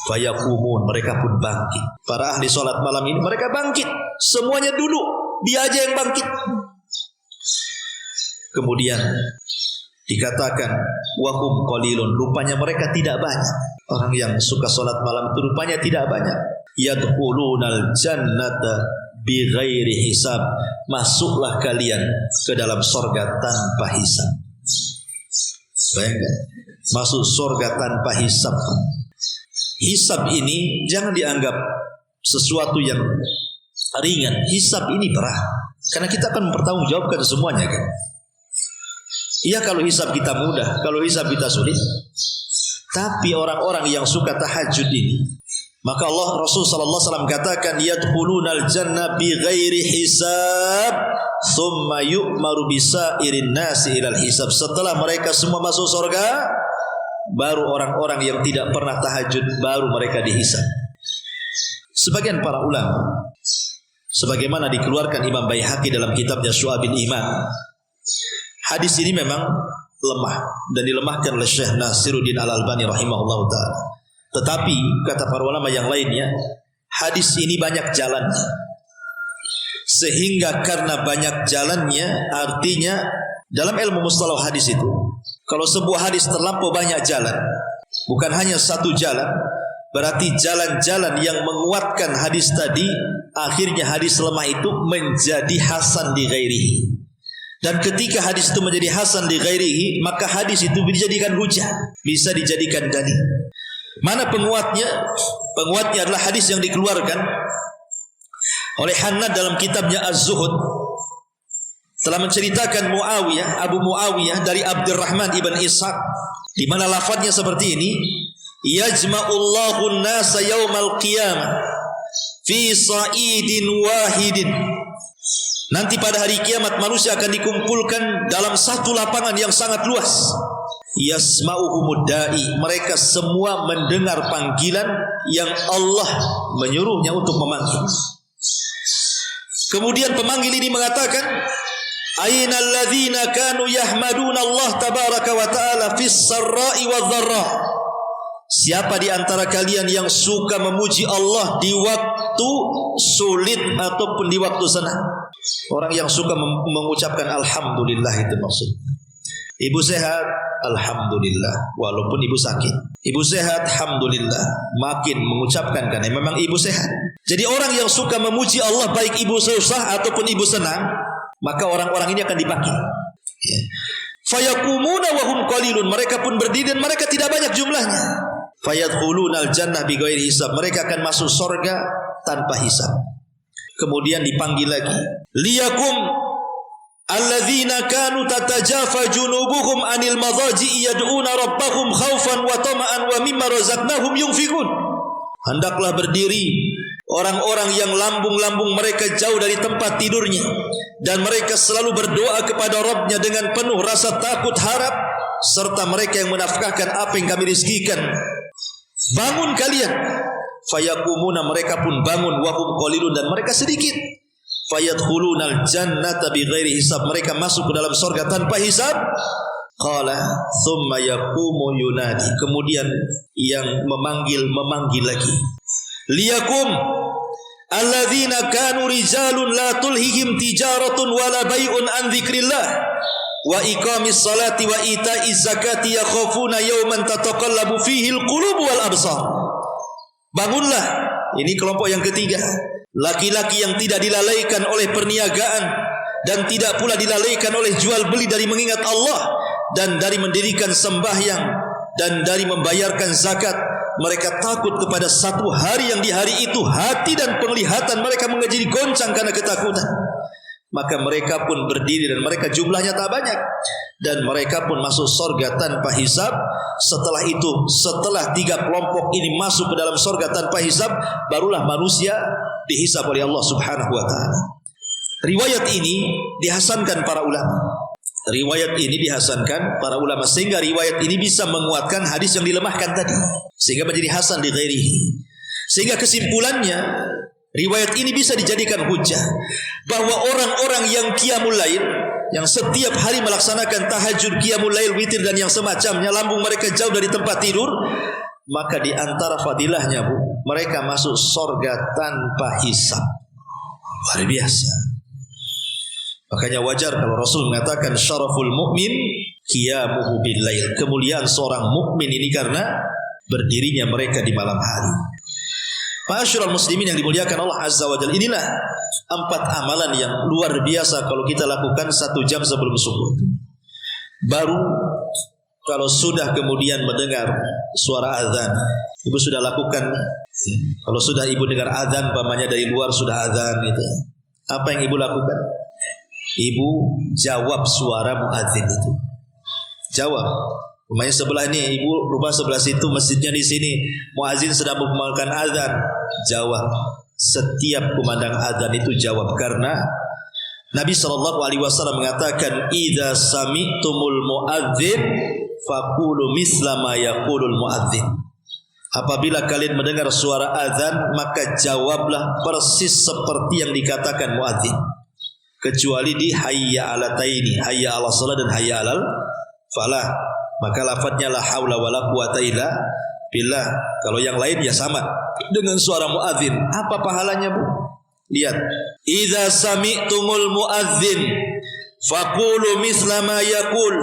B: Fayaqumun, mereka pun bangkit. Para ahli salat malam ini mereka bangkit. Semuanya dulu, dia aja yang bangkit. Kemudian dikatakan wahum qalilun, rupanya mereka tidak banyak. Orang yang suka salat malam itu rupanya tidak banyak. Yadkhulunal jannata bighairi hisab, masuklah kalian ke dalam surga tanpa hisab. Bayangkan, masuk surga tanpa hisab. Hisab ini jangan dianggap sesuatu yang ringan. Hisab ini berat, karena kita akan mempertanggungjawabkan semuanya kan. Iya, kalau hisab kita mudah, kalau hisab kita sulit. Tapi orang-orang yang suka tahajud ini, Maka Allah Rasul sallallahu alaihi wasallam katakan yadkhulunal jannah bighairi hisab thumma yu'maru bisairin nasi ilal hisab. Setelah mereka semua masuk surga, baru orang-orang yang tidak pernah tahajud baru mereka dihisab. Sebagian para ulama, sebagaimana dikeluarkan Imam Baihaqi dalam kitabnya Syu'abul Iman, hadis ini memang lemah dan dilemahkan oleh Syekh Nasiruddin Al-Albani rahimahullahu taala. Tetapi kata para ulama yang lainnya, hadis ini banyak jalannya. Sehingga karena banyak jalannya, artinya dalam ilmu mustalah hadis itu, kalau sebuah hadis terlampau banyak jalan, bukan hanya satu jalan, berarti jalan-jalan yang menguatkan hadis tadi, akhirnya hadis lemah itu menjadi hasan di ghairihi. Dan ketika hadis itu menjadi hasan di ghairihi, maka hadis itu dijadikan hujah, bisa dijadikan dalil. Mana penguatnya? Penguatnya adalah hadis yang dikeluarkan oleh Hannad dalam kitabnya Az-Zuhud, telah menceritakan Muawiyah, Abu Muawiyah dari Abdurrahman ibn Ishaq, di mana lafadznya seperti ini: yajma'ullahu an-nasa yaumal qiyamah fi sa'idin wahidin. Nanti pada hari kiamat manusia akan dikumpulkan dalam satu lapangan yang sangat luas. Yasma'uhumud da'i, mereka semua mendengar panggilan yang Allah menyuruhnya untuk memanggil. Kemudian pemanggil ini mengatakan, Ainal ladzina kanu yahmaduna Allah tabaraka wa ta'ala fis sarra'i wadh dharra. Siapa di antara kalian yang suka memuji Allah di waktu sulit ataupun di waktu senang? Orang yang suka mengucapkan alhamdulillah, itu maksudnya. Ibu sehat, alhamdulillah, walaupun ibu sakit. Ibu sehat, alhamdulillah, makin mengucapkan karena memang ibu sehat. Jadi orang yang suka memuji Allah baik ibu susah ataupun ibu senang, maka orang-orang ini akan dipanggil. Fayakumuna wa hum qalilun, mereka pun berdiri dan mereka tidak banyak jumlahnya. Fayadkhulunal jannah bighairi hisab, mereka akan masuk surga tanpa hisab. Kemudian dipanggil lagi, liyakum alladzina kanu tatajafa junubuhum anil madaji'i yad'una rabbahum khaufan wa tama'an wa mimma razaqnahum yunfiqun. Hendaklah berdiri orang-orang yang lambung-lambung mereka jauh dari tempat tidurnya, dan mereka selalu berdoa kepada Rabbnya dengan penuh rasa takut harap, serta mereka yang menafkahkan apa yang kami rizkikan. Bangun kalian. Fayakumuna, mereka pun bangun, wahum qalilun, dan mereka sedikit. Fayadkhulunal jannata bighairi hisab, mereka masuk ke dalam surga tanpa hisab. Qala thumma yaqumu yunadi, kemudian yang memanggil lagi, liyakum alladzina kanu rijalun la tulhihim tijaratun wala bai'un an dzikrillah wa iqamis salati wa ita'iz zakati yakhafuna yawman tataqallabu fihi alqulub wal absar. Bangunlah, ini kelompok yang ketiga, laki-laki yang tidak dilalaikan oleh perniagaan dan tidak pula dilalaikan oleh jual beli dari mengingat Allah dan dari mendirikan sembahyang dan dari membayarkan zakat. Mereka takut kepada satu hari yang di hari itu hati dan penglihatan mereka menjadi goncang karena ketakutan. Maka mereka pun berdiri dan mereka jumlahnya tak banyak, dan mereka pun masuk surga tanpa hisab. Setelah itu, setelah tiga kelompok ini masuk ke dalam surga tanpa hisab, barulah manusia dihisab oleh Allah Subhanahu wa taala. Riwayat ini dihasankan para ulama. Sehingga riwayat ini bisa menguatkan hadis yang dilemahkan tadi, sehingga menjadi hasan di ghairihi. Sehingga kesimpulannya, riwayat ini bisa dijadikan hujah bahwa orang-orang yang qiyamul lail, yang setiap hari melaksanakan tahajud, qiyamul lail, witir dan yang semacamnya, lambung mereka jauh dari tempat tidur, maka di antara fadilahnya, mereka masuk surga tanpa hisab. Luar biasa. Makanya wajar kalau Rasul mengatakan syaraful mu'min qiyamuhu bil lail. Kemuliaan seorang mukmin ini karena berdirinya mereka di malam hari. Ma'asyiral muslimin yang dimuliakan Allah Azza wa Jalla, inilah 4 amalan yang luar biasa kalau kita lakukan 1 jam sebelum subuh. Baru kalau sudah kemudian mendengar suara azan, ibu sudah lakukan. Kalau sudah ibu dengar azan, pamannya dari luar sudah azan gitu, apa yang ibu lakukan? Ibu jawab suara muadzin itu. Jawab. Rumahnya sebelah ini, ibu rumah sebelah situ, masjidnya di sini. Muazin sedang memandangkan azan, jawab. Setiap kumandang azan itu jawab, karena Nabi SAW mengatakan, "Idza sami'tumul muadzin faqulu misla ma yaqulul muadzin." Apabila kalian mendengar suara azan, maka jawablah persis seperti yang dikatakan muadzin. Kecuali di hayya 'alataini, hayya 'alas shalah dan hayya 'alal falah. Maka lafadznya la haula wala quwata illa billah. Kalau yang lain ya sama dengan suara muadzin. Apa pahalanya, Bu? Lihat. Idza sami'tumul muadzin faqulu misla ma yaqul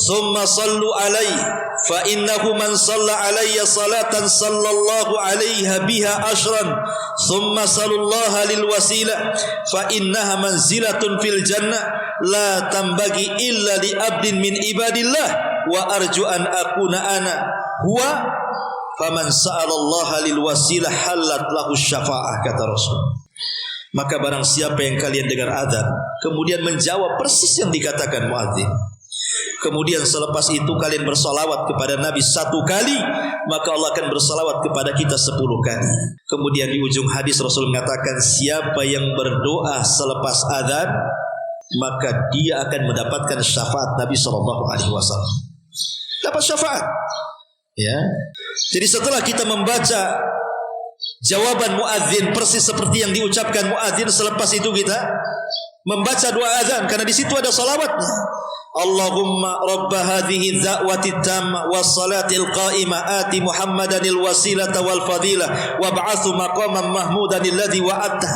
B: thumma sallu alaihi fa innahu man shalla alayya salatan sallallahu alaiha biha ashran thumma sallallahu lil wasilah fa innaha manzilatun fil jannah la tambagi illa li abdin min ibadillah wa arju an akuna ana huwa faman sa'alallaha lil wasilah halat lahu syafa'ah, kata Rasul. Maka barang siapa yang kalian dengar azan kemudian menjawab persis yang dikatakan muadzin, kemudian selepas itu kalian bersalawat kepada Nabi 1 kali, maka Allah akan bersalawat kepada kita 10 kali. Kemudian di ujung hadis Rasul mengatakan, siapa yang berdoa selepas azan maka dia akan mendapatkan syafaat Nabi SAW. Dapat syafaat. Ya. Jadi setelah kita membaca jawaban muadzin persis seperti yang diucapkan muadzin, selepas itu kita membaca doa azan, karena di situ ada salawatnya. Allahumma rabba hadhihi dza'wati tamma was salatil qa'imah ati Muhammadanil wasilata wal fadilah wa ba'athu maqaman mahmudan alladzi wa'adta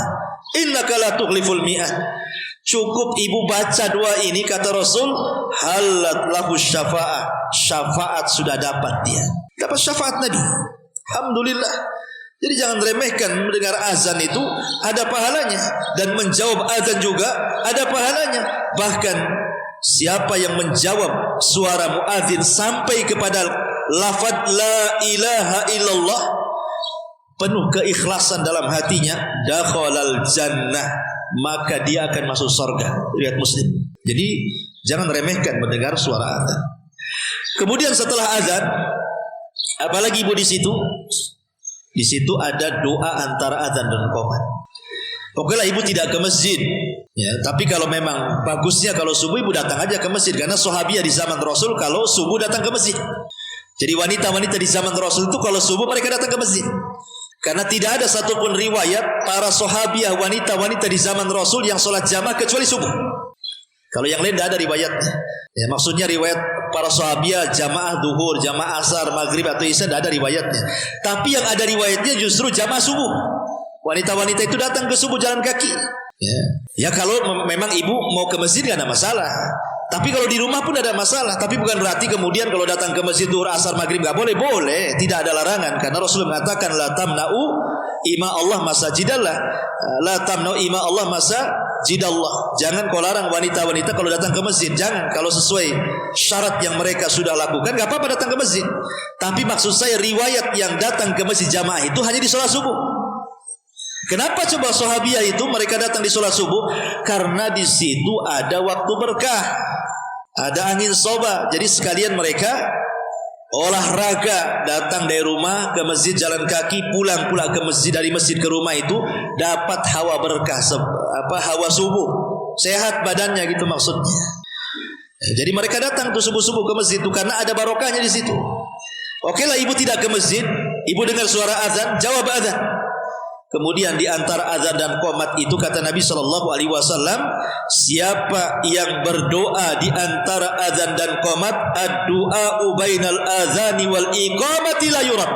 B: innaka la tukhliful mi'ad. Cukup ibu baca doa ini, kata Rasul, halat lahu syafa'ah, syafaat sudah dapat dia. Dapat syafaat Nabi. Alhamdulillah. Jadi jangan remehkan mendengar azan, itu ada pahalanya, dan menjawab azan juga ada pahalanya. Bahkan siapa yang menjawab suara muadzin sampai kepada lafaz la ilaha illallah, penuh keikhlasan dalam hatinya, dakhalal jannah, maka dia akan masuk surga. Riwayat Muslim. Jadi jangan remehkan mendengar suara azan. Kemudian setelah azan, apalagi ibu di situ? Di situ ada doa antara azan dan qomat. Okelah ibu tidak ke masjid, ya, tapi kalau memang bagusnya kalau subuh ibu datang aja ke masjid, karena sahabiah di zaman Rasul kalau subuh datang ke masjid. Jadi wanita-wanita di zaman Rasul itu kalau subuh mereka datang ke masjid. Karena tidak ada satupun riwayat para sahabiah wanita-wanita di zaman Rasul yang sholat jamaah kecuali subuh. Kalau yang lain tidak ada riwayatnya. Ya, maksudnya riwayat para sahabiah jamaah duhur, jamaah asar, maghrib atau isya tidak ada riwayatnya. Tapi yang ada riwayatnya justru jamaah subuh. Wanita-wanita itu datang ke subuh jalan kaki. Ya kalau memang ibu mau ke masjid tidak ada masalah. Tapi kalau di rumah pun ada masalah. Tapi bukan berarti kemudian kalau datang ke masjid duhur, asar, maghrib nggak boleh. Boleh, tidak ada larangan. Karena Rasul mengatakan la tamna'u ima Allah masajidallah, la tamna'u ima Allah masajidallah. Jangan kau larang wanita-wanita kalau datang ke masjid. Jangan. Kalau sesuai syarat yang mereka sudah lakukan, nggak apa-apa datang ke masjid. Tapi maksud saya riwayat yang datang ke masjid jamaah itu hanya di sholat subuh. Kenapa coba sahabiah itu mereka datang di sholat subuh? Karena di situ ada waktu berkah, ada angin soba. Jadi sekalian mereka olahraga, datang dari rumah ke masjid jalan kaki, pulang pula ke masjid, dari masjid ke rumah itu dapat hawa berkah, hawa subuh, sehat badannya gitu maksudnya. Jadi mereka datang tuh subuh-subuh ke masjid itu karena ada barokahnya di situ. Okelah ibu tidak ke masjid, ibu dengar suara azan, jawab azan. Kemudian di antara azan dan qomat itu kata Nabi SAW, siapa yang berdoa di antara azan dan qomat, ad-du'a'u bainal azani wal iqamati la yurad.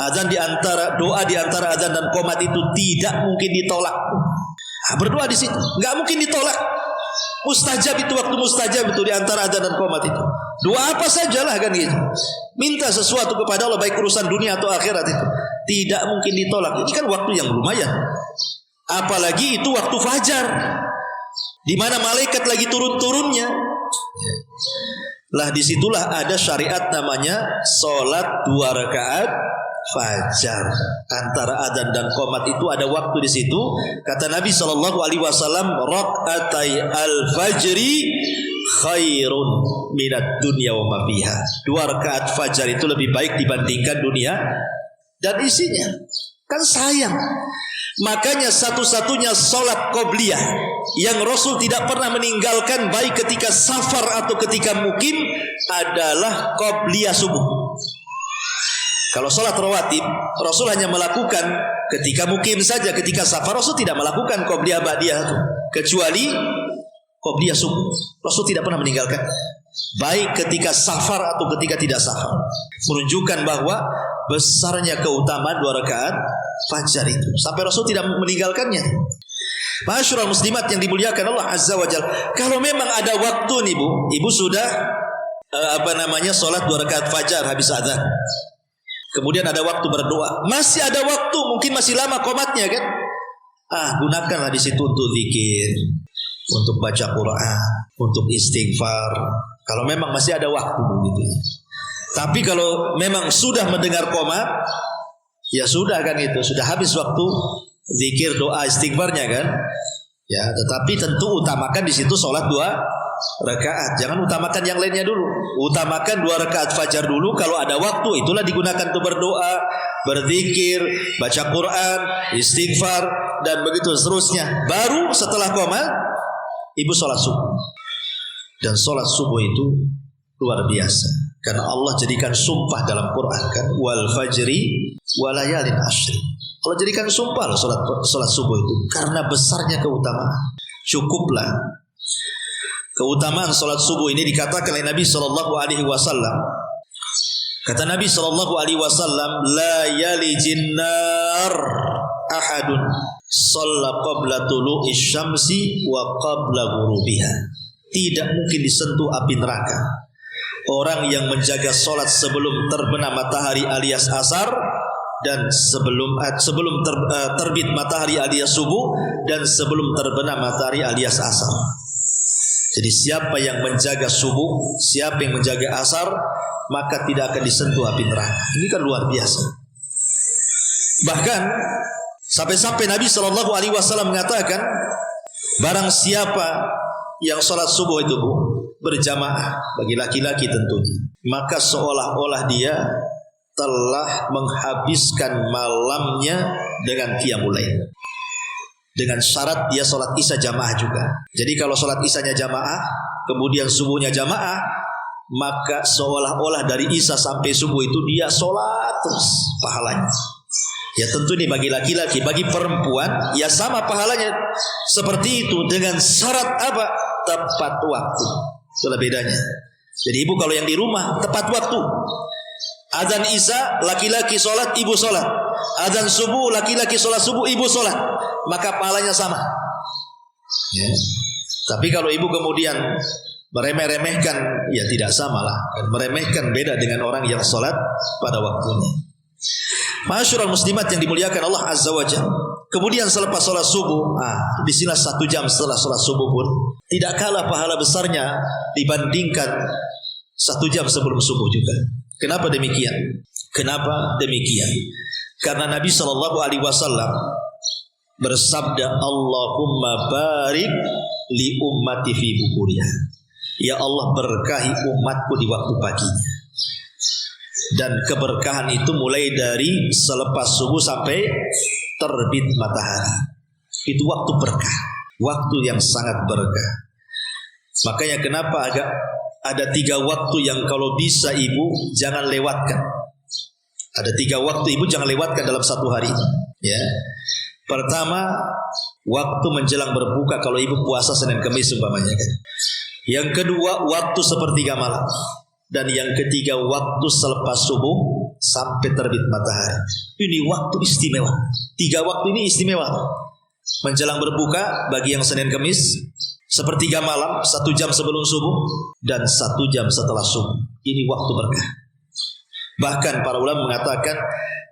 B: Azan di antara, doa di antara azan dan qomat itu tidak mungkin ditolak. Berdoa di situ nggak mungkin ditolak. Mustajab itu, waktu mustajab itu di antara azan dan qomat itu. Doa apa sajalah kan gitu. Minta sesuatu kepada Allah baik urusan dunia atau akhirat itu tidak mungkin ditolak. Ini kan waktu yang lumayan. Apalagi itu waktu fajar, di mana malaikat lagi turun-turunnya. Lah disitulah ada syariat namanya sholat 2 rakaat fajar. Antara adzan dan qomat itu ada waktu di situ. Kata Nabi SAW, rakaatai al-fajri khairun minad dunya wa ma fiha. 2 rakaat fajar itu lebih baik dibandingkan dunia dan isinya. Kan sayang. Makanya satu-satunya salat qobliyah yang Rasul tidak pernah meninggalkan baik ketika safar atau ketika mukim adalah qobliyah subuh. Kalau salat rawatib Rasul hanya melakukan ketika mukim saja, ketika safar Rasul tidak melakukan qobliyah ba'diyah itu, kecuali qobliyah subuh. Rasul tidak pernah meninggalkan baik ketika safar atau ketika tidak safar. Menunjukkan bahwa besarnya keutamaan 2 rakaat fajar itu sampai Rasul tidak meninggalkannya. Ma'asyiral muslimat yang dimuliakan Allah Azza wa Jalla, kalau memang ada waktu nih Bu, ibu sudah salat 2 rakaat fajar habis azan. Kemudian ada waktu berdoa, masih ada waktu, mungkin masih lama qomatnya kan? Gunakanlah di situ untuk zikir, untuk baca Quran, untuk istighfar. Kalau memang masih ada waktu begitu. Tapi kalau memang sudah mendengar qomat, ya sudah kan, itu sudah habis waktu zikir, doa, istighfarnya kan? Ya, tetapi tentu utamakan di situ salat 2 rakaat. Jangan utamakan yang lainnya dulu. Utamakan 2 rakaat fajar dulu. Kalau ada waktu, itulah digunakan untuk berdoa, berzikir, baca Quran, istighfar, dan begitu seterusnya. Baru setelah qomat, ibu sholat subuh. Dan sholat subuh itu luar biasa, karena Allah jadikan sumpah dalam Quran kan, wal fajri walayalin ashri. Allah jadikan sumpah loh sholat subuh itu, karena besarnya keutamaan. Cukuplah keutamaan sholat subuh ini dikatakan oleh Nabi SAW. Kata Nabi SAW, la yalijin nar ahadun shalla qabla tulu'i syamsi wa qabla ghurubiha. Tidak mungkin disentuh api neraka orang yang menjaga sholat sebelum terbenam matahari alias asar, dan sebelum terbit matahari alias subuh, dan sebelum terbenam matahari alias asar. Jadi siapa yang menjaga subuh, siapa yang menjaga asar, maka tidak akan disentuh api neraka. Ini kan luar biasa. Bahkan sampai-sampai Nabi SAW mengatakan, barang siapa yang sholat subuh itu Bu, berjamaah, bagi laki-laki tentunya, maka seolah-olah dia telah menghabiskan malamnya dengan qiyamul lail. Dengan syarat dia sholat isya jamaah juga. Jadi kalau sholat isyanya jamaah, kemudian subuhnya jamaah, maka seolah-olah dari isya sampai subuh itu dia sholat terus pahalanya. Ya tentu ini bagi laki-laki, bagi perempuan ya sama pahalanya seperti itu, dengan syarat apa? Tepat waktu. Itulah bedanya. Jadi ibu kalau yang di rumah tepat waktu, azan isya laki-laki sholat, ibu sholat. Azan subuh laki-laki sholat subuh, ibu sholat, maka pahalanya sama ya. Tapi kalau ibu kemudian meremeh-remehkan, ya tidak sama lah. Meremehkan beda dengan orang yang sholat pada waktunya. Ma'asyiral muslimat yang dimuliakan Allah Azza wa Jalla. Kemudian selepas sholat subuh, disinilah 1 jam setelah sholat subuh pun tidak kalah pahala besarnya dibandingkan 1 jam sebelum subuh juga. Kenapa demikian? Kenapa demikian? Karena Nabi SAW bersabda, Allahumma barik li ummati fi bukuriha. Ya Allah, berkahi umatku di waktu paginya. Dan keberkahan itu mulai dari selepas subuh sampai terbit matahari. Itu waktu berkah, waktu yang sangat berkah. Makanya kenapa ada 3 waktu yang kalau bisa ibu jangan lewatkan. Ada 3 waktu ibu jangan lewatkan dalam 1 hari ya. Pertama, waktu menjelang berbuka kalau ibu puasa Senin Kamis umpamanya kan. Yang kedua, waktu sepertiga malam. Dan yang ketiga, waktu selepas subuh sampai terbit matahari. Ini waktu istimewa. 3 waktu ini istimewa. Menjelang berbuka bagi yang Senin Kamis, sepertiga malam 1 jam sebelum subuh, dan 1 jam setelah subuh. Ini waktu berkah. Bahkan para ulama mengatakan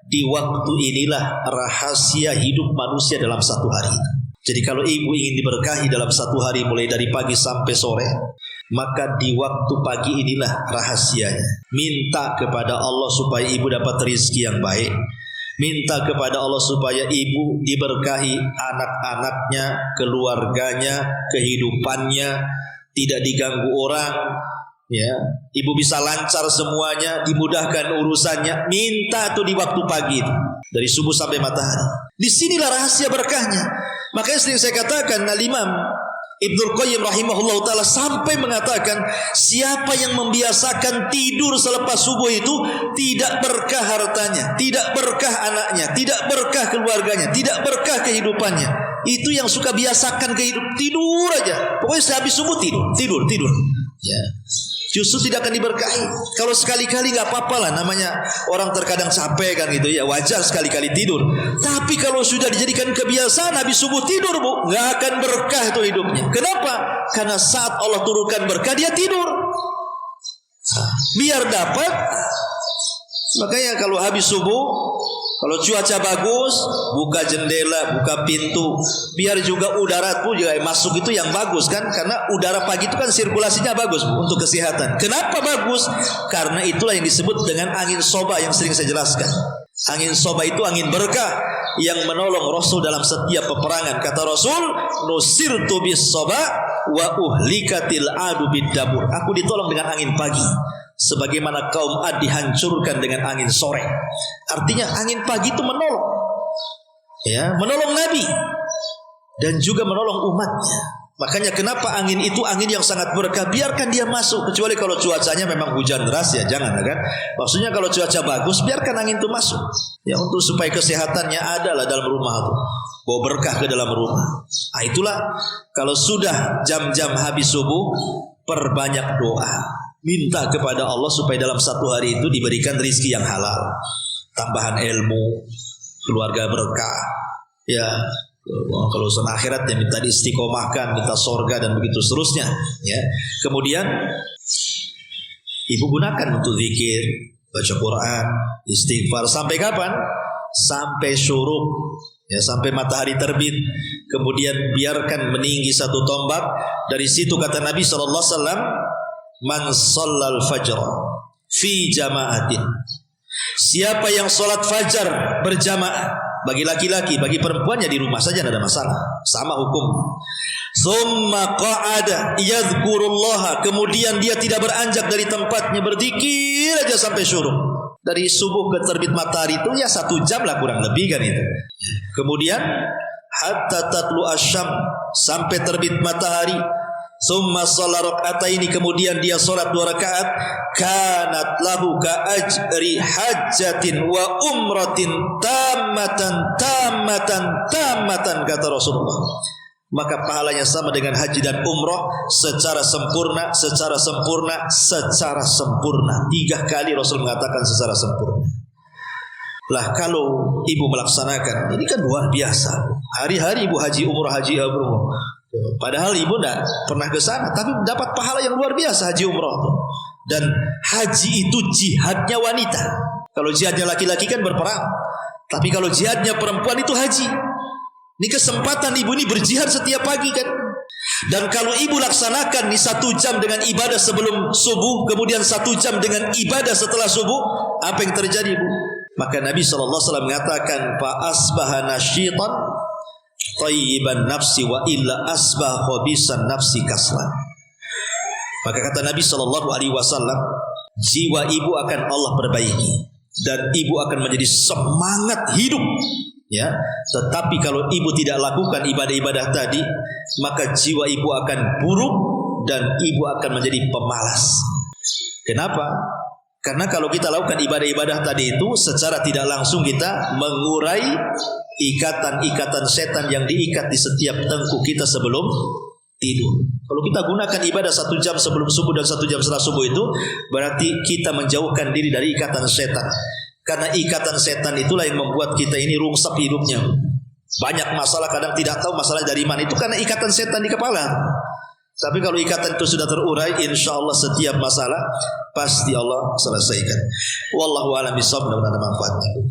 B: di waktu inilah rahasia hidup manusia dalam 1 hari. Jadi kalau ibu ingin diberkahi dalam 1 hari mulai dari pagi sampai sore, maka di waktu pagi inilah rahasianya. Minta kepada Allah supaya ibu dapat rezeki yang baik. Minta kepada Allah supaya ibu diberkahi anak-anaknya, keluarganya, kehidupannya, tidak diganggu orang, ya, ibu bisa lancar semuanya, dimudahkan urusannya. Minta tuh di waktu pagi itu, dari subuh sampai matahari. Disinilah rahasia berkahnya. Makanya sering saya katakan, Al-Imam Ibnul Qayyim rahimahullah ta'ala sampai mengatakan, siapa yang membiasakan tidur selepas subuh itu tidak berkah hartanya, tidak berkah anaknya, tidak berkah keluarganya, tidak berkah kehidupannya. Itu yang suka biasakan tidur aja. Pokoknya habis subuh tidur. Ya. Justru tidak akan diberkahi. Kalau sekali-kali nggak apa-apa lah, namanya orang terkadang capek kan gitu ya, wajar sekali-kali tidur. Tapi kalau sudah dijadikan kebiasaan habis subuh tidur, Bu, nggak akan berkah tuh hidupnya. Kenapa? Karena saat Allah turunkan berkah dia tidur. Biar dapat. Makanya kalau habis subuh, kalau cuaca bagus, buka jendela, buka pintu, biar juga udara pun juga masuk itu yang bagus kan, karena udara pagi itu kan sirkulasinya bagus untuk kesehatan. Kenapa bagus? Karena itulah yang disebut dengan angin soba yang sering saya jelaskan. Angin soba itu angin berkah yang menolong Rasul dalam setiap peperangan. Kata Rasul, nusirtu bis soba wa uhlikatil adu bid dabur. Aku ditolong dengan angin pagi, sebagaimana kaum Ad dihancurkan dengan angin sore. Artinya angin pagi itu menolong, ya, menolong Nabi dan juga menolong umatnya. Makanya kenapa angin itu angin yang sangat berkah, biarkan dia masuk. Kecuali kalau cuacanya memang hujan deras, ya jangan kan. Maksudnya kalau cuaca bagus, biarkan angin itu masuk. Ya, untuk supaya kesehatannya ada lah dalam rumah itu, bawa berkah ke dalam rumah. Nah, itulah kalau sudah jam-jam habis subuh, perbanyak doa. Minta kepada Allah supaya dalam satu hari itu diberikan rizki yang halal, tambahan ilmu, keluarga berkah. Ya, kalau urusan akhirat ya minta diistiqomahkan, minta sorga dan begitu seterusnya. Ya, kemudian ibu gunakan untuk zikir, baca Quran, istighfar. Sampai kapan? Sampai syuruk. Ya, sampai matahari terbit. Kemudian biarkan meninggi satu tombak. Dari situ kata Nabi SAW, man shallal fajr fi jama'atin. Siapa yang sholat fajar berjamaah, bagi laki-laki, bagi perempuannya di rumah saja tidak ada masalah, sama hukum. Summa qa'ada yadhkurullaha, kemudian dia tidak beranjak dari tempatnya, berzikir aja sampai syuruk. Dari subuh ke terbit matahari itu ya 1 jam lah kurang lebih kan itu. Kemudian hatta tatlu asyam, sampai terbit matahari. Summa shalla raka'ataini, kemudian dia salat 2 rakaat. Kanat lahu ka ajri hajjatin wa umratin tamatan kata Rasulullah. Maka pahalanya sama dengan haji dan umrah secara sempurna. 3 kali Rasul mengatakan secara sempurna. Lah kalau ibu melaksanakan, ini kan luar biasa. Hari-hari ibu haji umrah. Padahal ibu tidak pernah ke sana, tapi dapat pahala yang luar biasa haji umrah. Dan haji itu jihadnya wanita. Kalau jihadnya laki-laki kan berperang, tapi kalau jihadnya perempuan itu haji. Ini kesempatan ibu ini berjihad setiap pagi kan. Dan kalau ibu laksanakan nih 1 jam dengan ibadah sebelum subuh, kemudian 1 jam dengan ibadah setelah subuh, apa yang terjadi ibu? Maka Nabi SAW mengatakan, fa asbaha nasyitan thayyiban nafsi wa illa asbah khabisan nafsi kaslan. Maka kata Nabi SAW, jiwa ibu akan Allah perbaiki dan ibu akan menjadi semangat hidup. Ya, tetapi kalau ibu tidak lakukan ibadah-ibadah tadi, maka jiwa ibu akan buruk dan ibu akan menjadi pemalas. Kenapa? Karena kalau kita lakukan ibadah-ibadah tadi itu, secara tidak langsung kita mengurai ikatan-ikatan setan yang diikat di setiap tengkuk kita sebelum tidur. Kalau kita gunakan ibadah 1 jam sebelum subuh dan 1 jam setelah subuh itu, berarti kita menjauhkan diri dari ikatan setan. Karena ikatan setan itulah yang membuat kita ini rungsek hidupnya. Banyak masalah kadang tidak tahu masalah dari mana, itu karena ikatan setan di kepala. Tapi kalau ikatan itu sudah terurai, insya Allah setiap masalah pasti Allah selesaikan. Wallahu a'lam bishawab, mudah-mudahan ada manfaatnya.